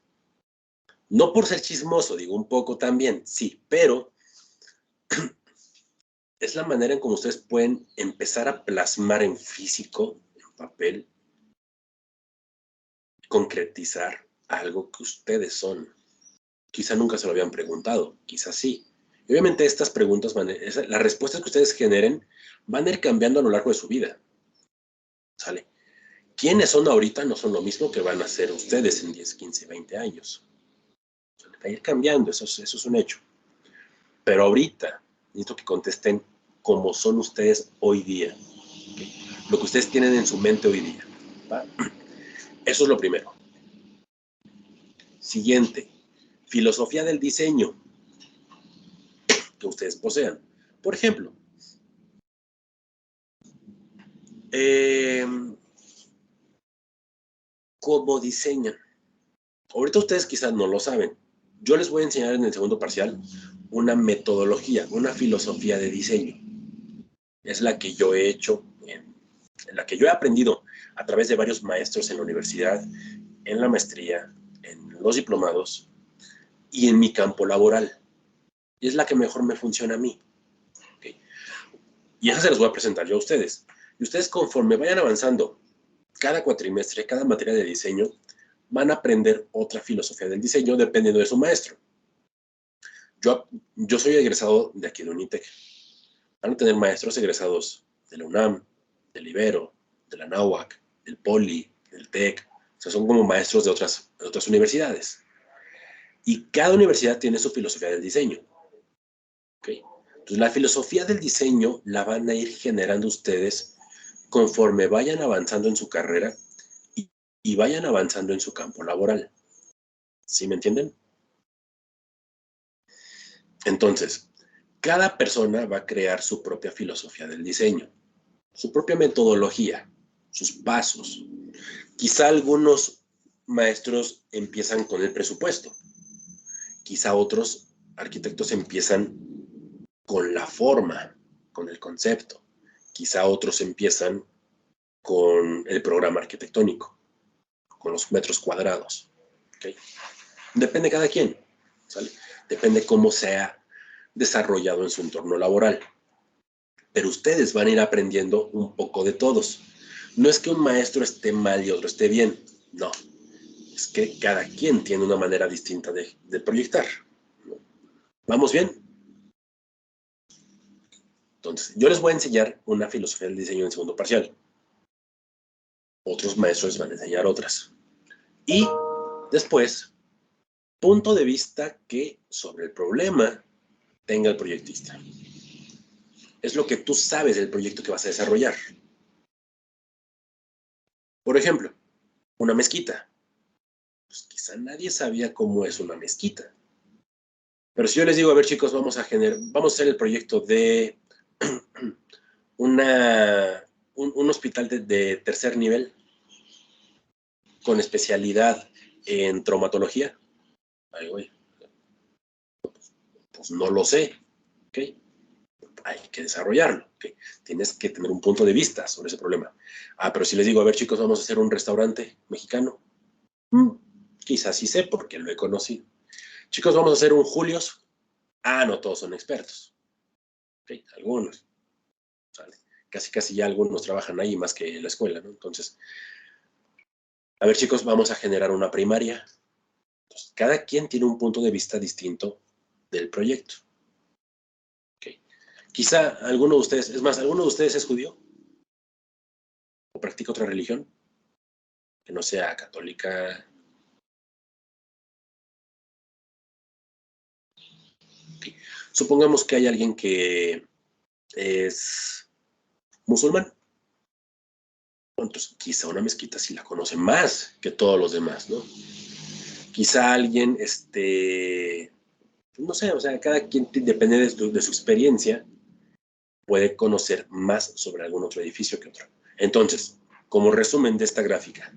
No por ser chismoso, digo un poco también, sí, pero es la manera en cómo ustedes pueden empezar a plasmar en físico, en papel, concretizar algo que ustedes son. Quizá nunca se lo habían preguntado, quizá sí. Y obviamente estas preguntas, las respuestas que ustedes generen van a ir cambiando a lo largo de su vida, ¿sale? Quienes son ahorita no son lo mismo que van a ser ustedes en 10, 15, 20 años. Va a ir cambiando, eso es un hecho. Pero ahorita necesito que contesten como son ustedes hoy día. ¿Okay? Lo que ustedes tienen en su mente hoy día. ¿Va? Eso es lo primero. Siguiente, filosofía del diseño que ustedes posean. Por ejemplo, ¿cómo diseñan? Ahorita ustedes quizás no lo saben. Yo les voy a enseñar en el segundo parcial una metodología, una filosofía de diseño. Es la que yo he hecho, en la que yo he aprendido a través de varios maestros en la universidad, en la maestría, en los diplomados y en mi campo laboral. Y es la que mejor me funciona a mí. ¿Okay? Y esa se las voy a presentar yo a ustedes. Y ustedes conforme vayan avanzando, cada cuatrimestre, cada materia de diseño, van a aprender otra filosofía del diseño dependiendo de su maestro. Yo soy egresado de aquí de Unitec. Van a tener maestros egresados de la UNAM, del Ibero, de la Náhuac, del Poli, del TEC, o sea, son como maestros de otras universidades. Y cada universidad tiene su filosofía del diseño. ¿Okay? Entonces, la filosofía del diseño la van a ir generando ustedes conforme vayan avanzando en su carrera y vayan avanzando en su campo laboral. ¿Sí me entienden? Entonces, cada persona va a crear su propia filosofía del diseño, su propia metodología, sus pasos. Quizá algunos maestros empiezan con el presupuesto. Quizá otros arquitectos empiezan con la forma, con el concepto. Quizá otros empiezan con el programa arquitectónico, con los metros cuadrados. ¿Okay? Depende de cada quien, ¿sale? Depende cómo sea desarrollado en su entorno laboral. Pero ustedes van a ir aprendiendo un poco de todos. No es que un maestro esté mal y otro esté bien, no. Es que cada quien tiene una manera distinta de proyectar. ¿Vamos bien? Entonces, yo les voy a enseñar una filosofía del diseño en segundo parcial. Otros maestros les van a enseñar otras. Y después, punto de vista que sobre el problema tenga el proyectista. Es lo que tú sabes del proyecto que vas a desarrollar. Por ejemplo, una mezquita. Pues quizá nadie sabía cómo es una mezquita. Pero si yo les digo, a ver chicos, vamos a hacer el proyecto de un hospital de tercer nivel con especialidad en traumatología. Ay, güey. Pues no lo sé. ¿Ok? Hay que desarrollarlo. ¿Okay? Tienes que tener un punto de vista sobre ese problema. Pero si les digo, a ver chicos, vamos a hacer un restaurante mexicano. Quizás sí sé porque lo he conocido. Chicos, vamos a hacer un Julios. No todos son expertos. ¿Okay? Algunos. ¿Sale? Casi ya algunos trabajan ahí más que en la escuela, ¿no? Entonces, a ver chicos, vamos a generar una primaria. Entonces, cada quien tiene un punto de vista distinto del proyecto. ¿Okay? Quizá alguno de ustedes, es más, ¿alguno de ustedes es judío? ¿O practica otra religión? Que no sea católica. Okay. Supongamos que hay alguien que es musulmán. Entonces, quizá una mezquita sí la conoce más que todos los demás, ¿no? Quizá alguien, no sé, o sea, cada quien depende de su experiencia, puede conocer más sobre algún otro edificio que otro. Entonces, como resumen de esta gráfica,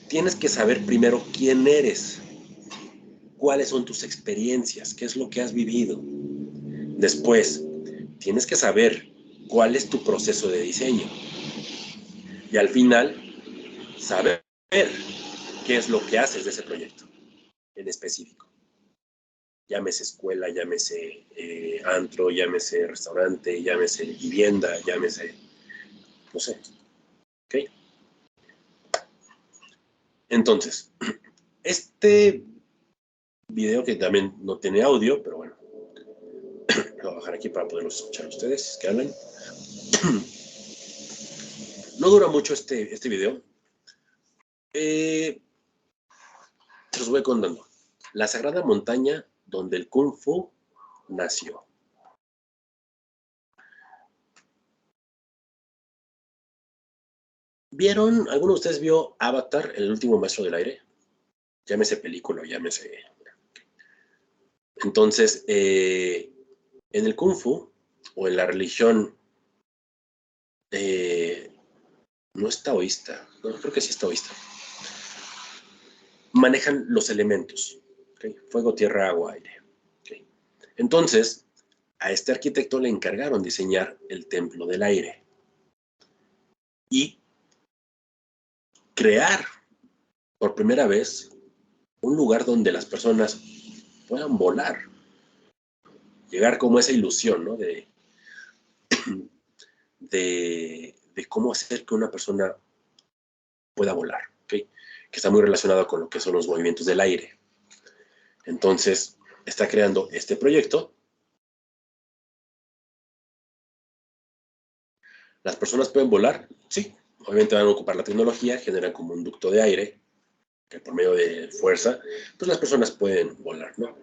tienes que saber primero quién eres, cuáles son tus experiencias, qué es lo que has vivido. Después, tienes que saber cuál es tu proceso de diseño. Y al final, saber qué es lo que haces de ese proyecto en específico. Llámese escuela, llámese antro, llámese restaurante, llámese vivienda, llámese, no sé. ¿Ok? Entonces, este video que también no tiene audio, pero bueno, lo voy a bajar aquí para poderlos escuchar ustedes, si es que hablan. No dura mucho este video. Se los voy contando. La sagrada montaña donde el Kung Fu nació. ¿Vieron? ¿Alguno de ustedes vio Avatar, el último maestro del aire? Llámese película, llámese. Entonces, en el Kung Fu, o en la religión, no es taoísta, no, creo que sí es taoísta, manejan los elementos, ¿okay? Fuego, tierra, agua, aire. ¿Okay? Entonces, a este arquitecto le encargaron diseñar el templo del aire y crear por primera vez un lugar donde las personas puedan volar, llegar como esa ilusión, ¿no? de cómo hacer que una persona pueda volar, ¿okay? Que está muy relacionado con lo que son los movimientos del aire. Entonces, está creando este proyecto. ¿Las personas pueden volar? Sí, obviamente van a ocupar la tecnología, generan como un ducto de aire, que por medio de fuerza, pues las personas pueden volar, ¿no?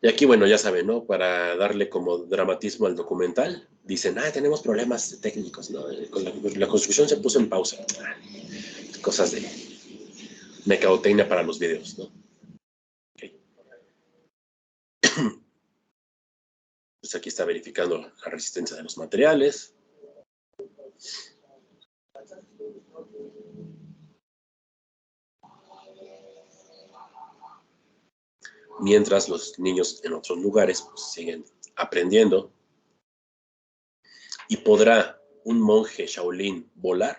Y aquí, bueno, ya saben, ¿no? Para darle como dramatismo al documental, dicen, tenemos problemas técnicos, ¿no? Con la construcción se puso en pausa. Cosas de mercadotecnia para los videos, ¿no? Okay. Pues aquí está verificando la resistencia de los materiales. Mientras los niños en otros lugares pues, siguen aprendiendo. ¿Y podrá un monje Shaolin volar?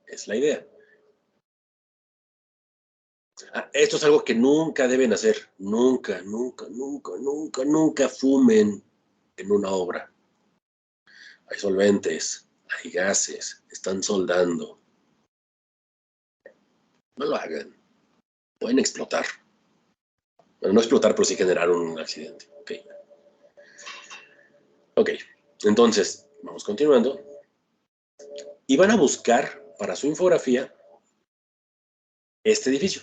Es la idea. Esto es algo que nunca deben hacer. Nunca, nunca, nunca, nunca, nunca fumen en una obra. Hay solventes, hay gases, están soldando. No lo hagan. Pueden explotar. Bueno, no explotar, pero sí generar un accidente. Ok, entonces, vamos continuando. Y van a buscar para su infografía este edificio.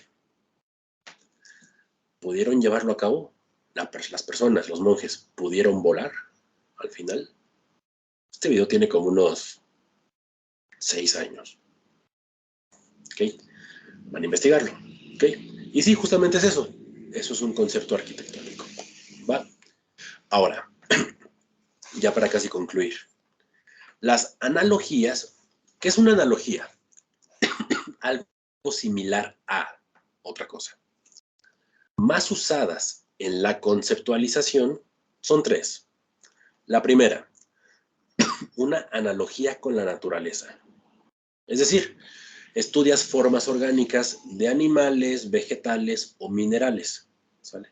¿Pudieron llevarlo a cabo? Las personas, los monjes, ¿pudieron volar al final? Este video tiene como unos 6 años. ¿Ok? Van a investigarlo. ¿Ok? Y sí, justamente es eso. Eso es un concepto arquitectónico. ¿Va? Ahora, ya para casi concluir. Las analogías, ¿qué es una analogía? Algo similar a otra cosa. Más usadas en la conceptualización son 3. La primera, una analogía con la naturaleza. Es decir, estudias formas orgánicas de animales, vegetales o minerales. ¿Sale?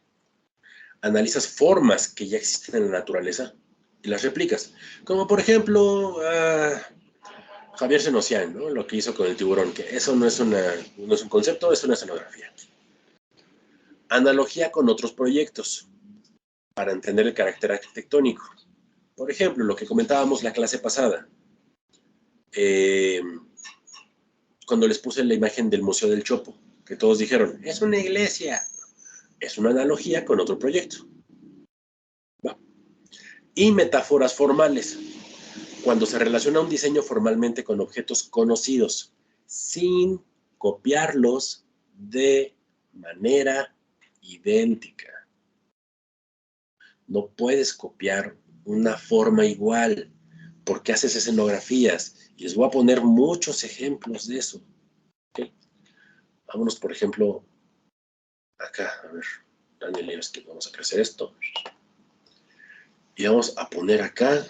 Analizas formas que ya existen en la naturaleza y las replicas. Como por ejemplo, Javier Senosian, ¿no? Lo que hizo con el tiburón, que eso no es un concepto, es una escenografía. Analogía con otros proyectos para entender el carácter arquitectónico. Por ejemplo, lo que comentábamos la clase pasada, cuando les puse la imagen del Museo del Chopo, que todos dijeron, es una iglesia. Es una analogía con otro proyecto. ¿Va? Y metáforas formales, cuando se relaciona un diseño formalmente con objetos conocidos, sin copiarlos de manera idéntica. No puedes copiar una forma igual, porque haces escenografías. Y les voy a poner muchos ejemplos de eso. ¿Okay? Vámonos, por ejemplo, acá, a ver, Daniel, es que vamos a crecer esto. Y vamos a poner acá.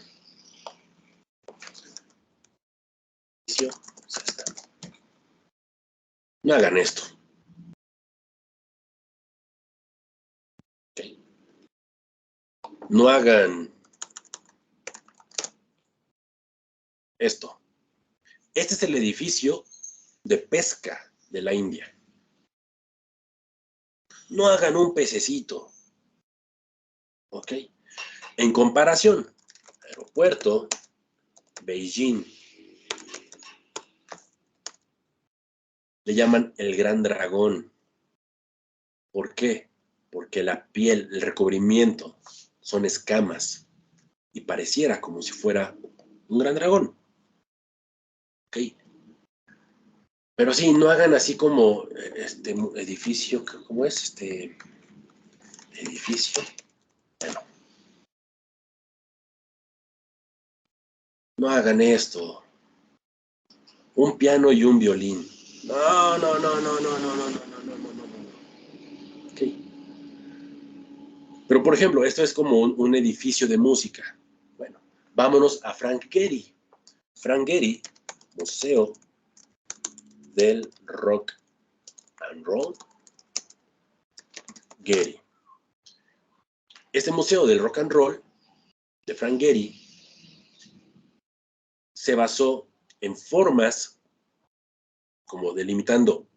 No hagan esto. Okay. No hagan esto. Este es el edificio de pesca de la India. No hagan un pececito. ¿Ok? En comparación, aeropuerto, Beijing. Le llaman el gran dragón. ¿Por qué? Porque la piel, el recubrimiento, son escamas. Y pareciera como si fuera un gran dragón. ¿Ok? Pero sí, no hagan así como este edificio, ¿cómo es? Este edificio. Bueno. No hagan esto. Un piano y un violín. No, no, no, no, no, no, no, no, no, no, no, no. Ok. Pero, por ejemplo, esto es como un edificio de música. Bueno, vámonos a Frank Gehry. Frank Gehry, Museo del Rock and Roll. Gehry. Este Museo del Rock and Roll de Frank Gehry se basó en formas como delimitando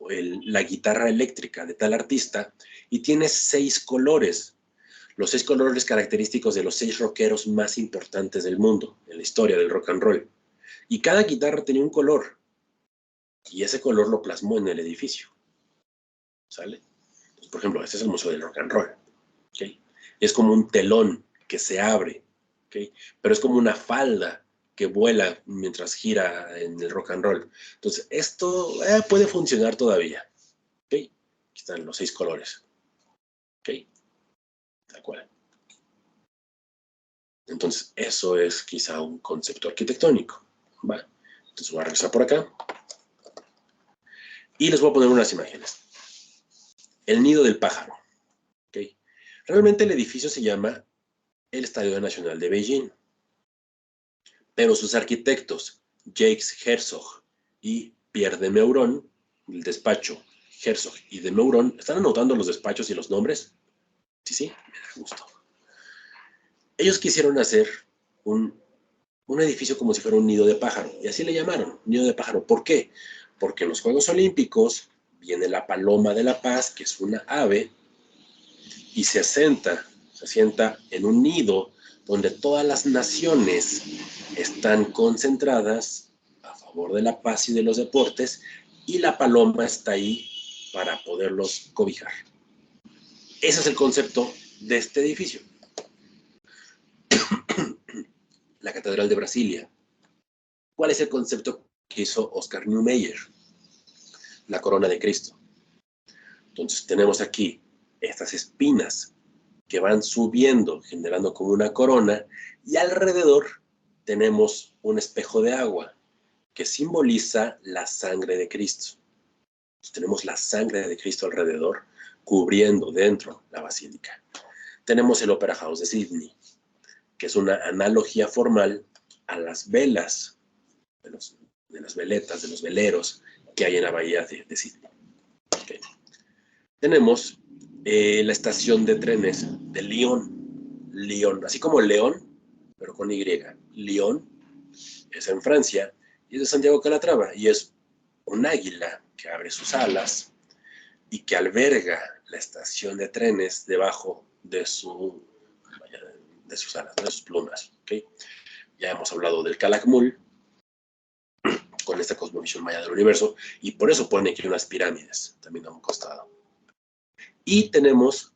la guitarra eléctrica de tal artista y tiene 6 colores. Los 6 colores característicos de los 6 rockeros más importantes del mundo en la historia del rock and roll, Y cada guitarra tenía un color. Y ese color lo plasmó en el edificio. ¿Sale? Entonces, por ejemplo, este es el Museo del Rock and Roll. ¿Okay? Es como un telón que se abre. ¿Okay? Pero es como una falda que vuela mientras gira en el rock and roll. Entonces, esto puede funcionar todavía. ¿Okay? Aquí están los 6 colores. ¿Ok? Tal cual. Entonces, eso es quizá un concepto arquitectónico. ¿Va? Entonces voy a regresar por acá. Y les voy a poner unas imágenes. El nido del pájaro. ¿Ok? Realmente el edificio se llama el Estadio Nacional de Beijing. Pero sus arquitectos, Jacques Herzog y Pierre de Meuron, el despacho Herzog y de Meuron, ¿están anotando los despachos y los nombres? Sí, me da gusto. Ellos quisieron hacer un edificio como si fuera un nido de pájaro, y así le llamaron, nido de pájaro. ¿Por qué? Porque en los Juegos Olímpicos viene la paloma de la paz, que es una ave, y se asienta en un nido donde todas las naciones están concentradas a favor de la paz y de los deportes, y la paloma está ahí para poderlos cobijar. Ese es el concepto de este edificio. La Catedral de Brasilia. ¿Cuál es el concepto que hizo Oscar Niemeyer? La corona de Cristo. Entonces tenemos aquí estas espinas que van subiendo, generando como una corona, y alrededor tenemos un espejo de agua que simboliza la sangre de Cristo. Entonces, tenemos la sangre de Cristo alrededor, cubriendo dentro la basílica. Tenemos el Opera House de Sydney, que es una analogía formal a las velas, de las veletas, de los veleros que hay en la bahía de Sydney. Okay. Tenemos la estación de trenes de Lyon, así como León, pero con Y. Lyon es en Francia y es de Santiago Calatrava, y es un águila que abre sus alas y que alberga la estación de trenes debajo de sus alas, de sus plumas. ¿Okay? Ya hemos hablado del Calakmul, con esta cosmovisión maya del universo, y por eso pone aquí unas pirámides también a un costado. Y tenemos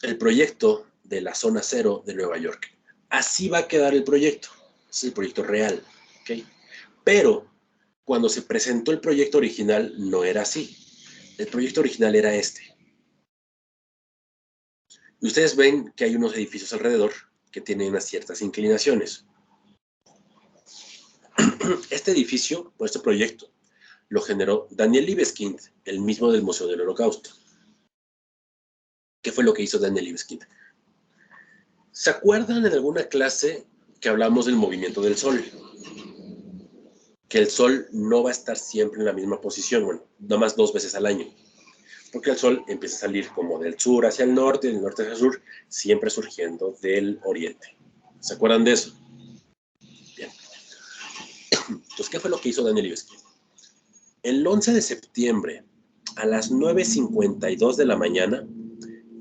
el proyecto de la zona cero de Nueva York. Así va a quedar el proyecto. Es el proyecto real. ¿Okay? Pero cuando se presentó el proyecto original no era así. El proyecto original era este. Y ustedes ven que hay unos edificios alrededor que tienen unas ciertas inclinaciones. Este edificio, o este proyecto, lo generó Daniel Libeskind, el mismo del Museo del Holocausto. ¿Qué fue lo que hizo Daniel Libeskind? ¿Se acuerdan en alguna clase que hablamos del movimiento del Sol? Que el Sol no va a estar siempre en la misma posición, bueno, nada más 2 veces al año. Porque el Sol empieza a salir como del sur hacia el norte, del norte hacia el sur, siempre surgiendo del oriente. ¿Se acuerdan de eso? Bien. Entonces, ¿qué fue lo que hizo Daniel Libeskind? El 11 de septiembre, a las 9:52 de la mañana,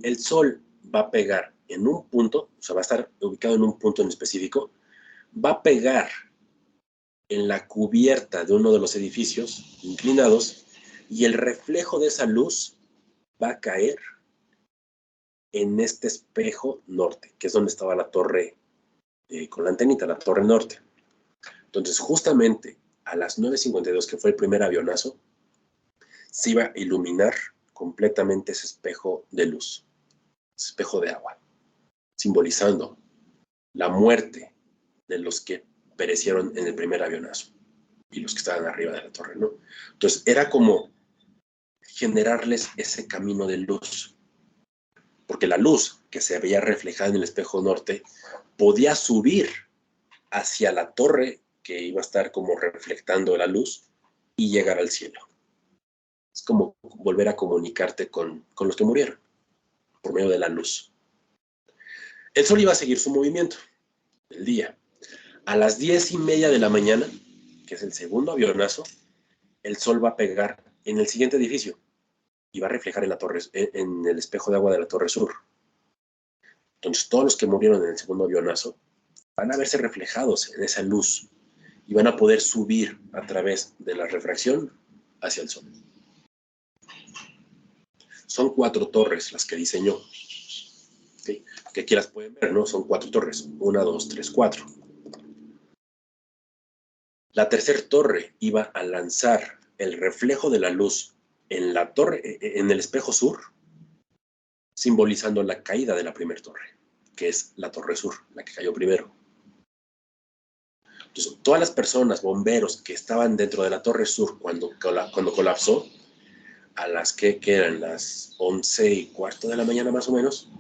el Sol va a pegar en un punto, o sea, va a estar ubicado en un punto en específico, va a pegar en la cubierta de uno de los edificios inclinados, y el reflejo de esa luz va a caer en este espejo norte, que es donde estaba la torre con la antenita, la torre norte. Entonces, justamente a las 9:52, que fue el primer avionazo, se iba a iluminar completamente ese espejo de luz, ese espejo de agua, simbolizando la muerte de los que perecieron en el primer avionazo y los que estaban arriba de la torre, ¿no? Entonces, era como generarles ese camino de luz, porque la luz que se veía reflejada en el espejo norte podía subir hacia la torre que iba a estar como reflectando la luz y llegar al cielo. Es como volver a comunicarte con los que murieron por medio de la luz. El Sol iba a seguir su movimiento el día. A las 10:30 de la mañana, que es el segundo avionazo, el Sol va a pegar en el siguiente edificio y va a reflejar en la torre, en el espejo de agua de la Torre Sur. Entonces, todos los que murieron en el segundo avionazo van a verse reflejados en esa luz y van a poder subir a través de la refracción hacia el Sol. Son 4 torres las que diseñó. ¿Okay? Que aquí las pueden ver, ¿no? Son 4 torres. 1, 2, 3, 4. La tercera torre iba a lanzar el reflejo de la luz en la torre, en el espejo sur, simbolizando la caída de la primera torre, que es la torre sur, la que cayó primero. Entonces, todas las personas, bomberos que estaban dentro de la torre sur cuando colapsó, a las que eran las 11:15 de la mañana más o menos,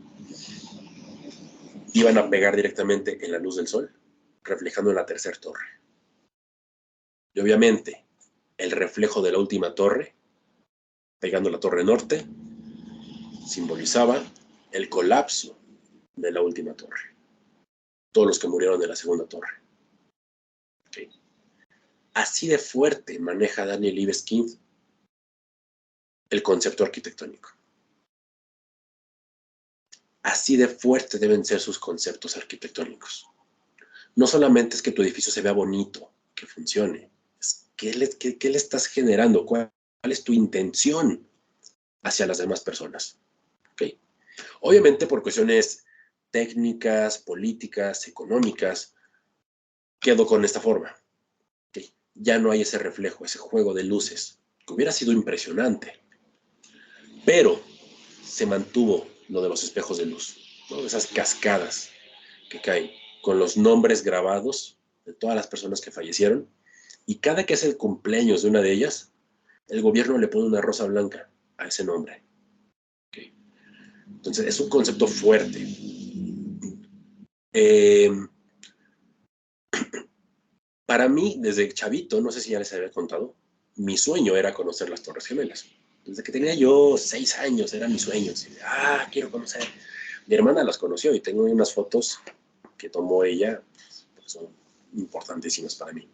iban a pegar directamente en la luz del sol, reflejando en la tercera torre. Y obviamente, el reflejo de la última torre, pegando la torre norte, simbolizaba el colapso de la última torre. Todos los que murieron de la segunda torre. ¿Okay? Así de fuerte maneja Daniel Libeskind el concepto arquitectónico. Así de fuerte deben ser sus conceptos arquitectónicos. No solamente es que tu edificio se vea bonito, que funcione. Es ¿qué le estás generando? ¿Cuál es tu intención hacia las demás personas? ¿Okay? Obviamente por cuestiones técnicas, políticas, económicas, quedó con esta forma. ¿Okay? Ya no hay ese reflejo, ese juego de luces, que hubiera sido impresionante. Pero se mantuvo lo de los espejos de luz, ¿no? Esas cascadas que caen con los nombres grabados de todas las personas que fallecieron, y cada que es el cumpleaños de una de ellas, el gobierno le pone una rosa blanca a ese nombre. ¿Okay? Entonces es un concepto fuerte. Para mí, desde chavito, no sé si ya les había contado, mi sueño era conocer las Torres Gemelas. Desde que tenía yo 6 años, era mi sueño. Así de, quiero conocer. Mi hermana las conoció y tengo unas fotos que tomó ella, que son importantísimas para mí.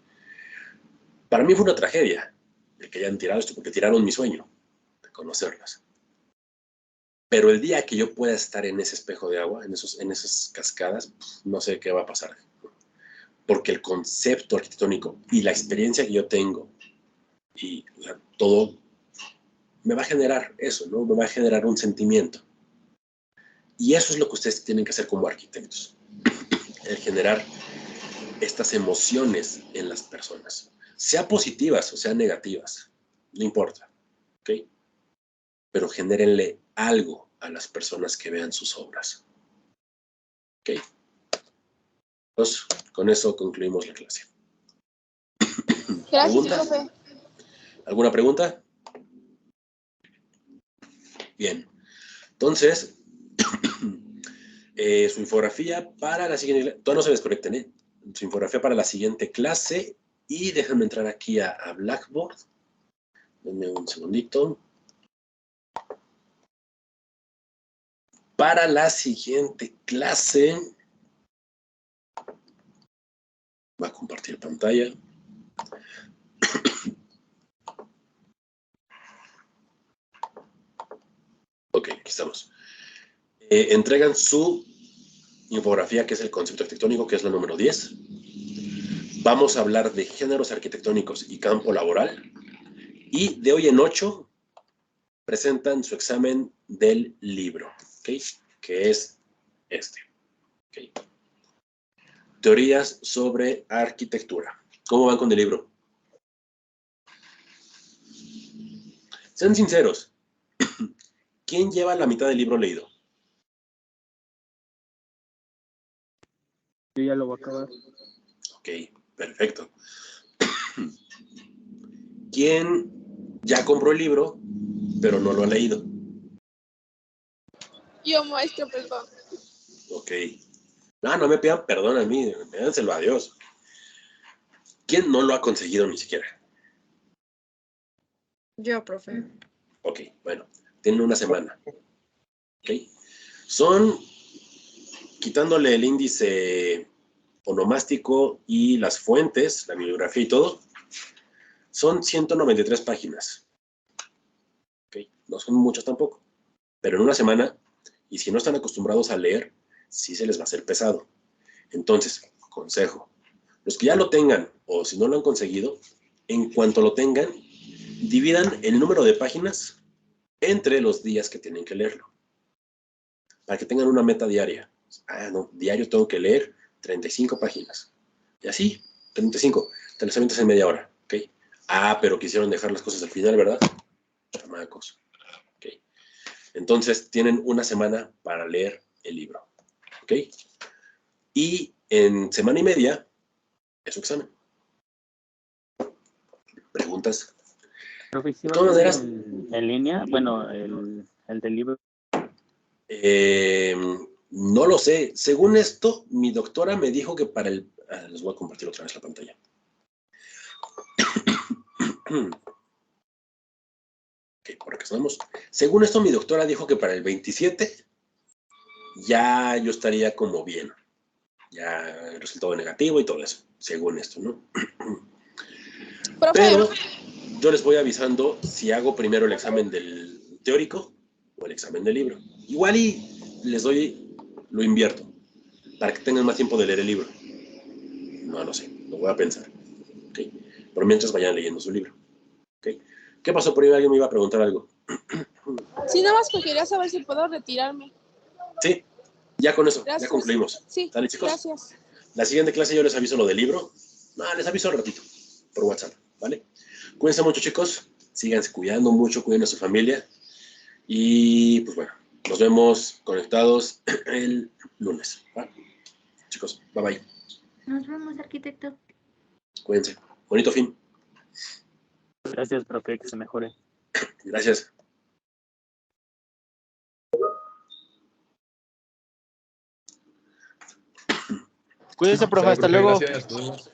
Para mí fue una tragedia el que hayan tirado esto, porque tiraron mi sueño de conocerlas. Pero el día que yo pueda estar en ese espejo de agua, en esas cascadas, no sé qué va a pasar. Porque el concepto arquitectónico y la experiencia que yo tengo y todo me va a generar eso, ¿no? Me va a generar un sentimiento. Y eso es lo que ustedes tienen que hacer como arquitectos. El generar estas emociones en las personas. Sea positivas o sean negativas. No importa. ¿Ok? Pero genérenle algo a las personas que vean sus obras. ¿Ok? Pues con eso concluimos la clase. Gracias, ¿Pregunta? profe. ¿Alguna pregunta? Bien. Entonces, su infografía para la siguiente... Todavía no se desconecten, ¿eh? Su infografía para la siguiente clase. Y déjenme entrar aquí a Blackboard. Denme un segundito. Para la siguiente clase... Va a compartir pantalla. Ok, aquí estamos. Entregan su infografía, que es el concepto arquitectónico, que es la número 10. Vamos a hablar de géneros arquitectónicos y campo laboral. Y de hoy en 8 presentan su examen del libro, ¿okay? Que es este. ¿Okay? Teorías sobre arquitectura. ¿Cómo van con el libro? Sean sinceros. ¿Quién lleva la mitad del libro leído? Yo ya lo voy a acabar. Ok, perfecto. ¿Quién ya compró el libro, pero no lo ha leído? Yo, maestro, perdón. Ok. No me pidan perdón a mí, pídanselo a Dios. ¿Quién no lo ha conseguido ni siquiera? Yo, profe. Ok, bueno, tienen una semana. Ok. Son, quitándole el índice onomástico y las fuentes, la bibliografía y todo, son 193 páginas. Ok, no son muchas tampoco. Pero en una semana, y si no están acostumbrados a leer, sí se les va a hacer pesado. Entonces, consejo, Los que ya lo tengan, o si no lo han conseguido, en cuanto lo tengan, dividan el número de páginas entre los días que tienen que leerlo. Para que tengan una meta diaria. No, diario tengo que leer 35 páginas. Y así, 35. Te las avientas en media hora, ¿ok? Pero quisieron dejar las cosas al final, ¿verdad? Chamacos. ¿Ok? Entonces, tienen una semana para leer el libro, ¿ok? Y en semana y media es su examen. ¿Preguntas? Profe, ¿sí De va a todas ser maneras, en línea? Bueno, el del libro. no lo sé. Según esto, mi doctora me dijo que para el... les voy a compartir otra vez la pantalla. Ok, por acá estamos. Según esto, mi doctora dijo que para el 27 ya yo estaría como bien. Ya el resultado negativo y todo eso. Según esto, ¿no? Profe, Pero yo les voy avisando si hago primero el examen del teórico o el examen del libro. Igual y les doy, lo invierto, para que tengan más tiempo de leer el libro. No lo sé, lo voy a pensar. ¿Okay? Pero mientras vayan leyendo su libro. ¿Okay? ¿Qué pasó por ahí? Alguien me iba a preguntar algo. sí, nada más que quería saber si puedo retirarme. Sí, ya con eso, Gracias. ya concluimos. Sí, ¿Sale, chicos? gracias. La siguiente clase yo les aviso lo del libro. No, les aviso al ratito, por WhatsApp, ¿vale? Cuídense mucho, chicos. Síganse cuidando mucho, cuiden a su familia. Y pues bueno, nos vemos conectados el lunes. ¿Va? Chicos, bye bye. Nos vemos, arquitecto. Cuídense. Bonito fin. Gracias, profe, que se mejore. Gracias. Cuídense, profe, hasta Profe, luego. gracias. Nos vemos.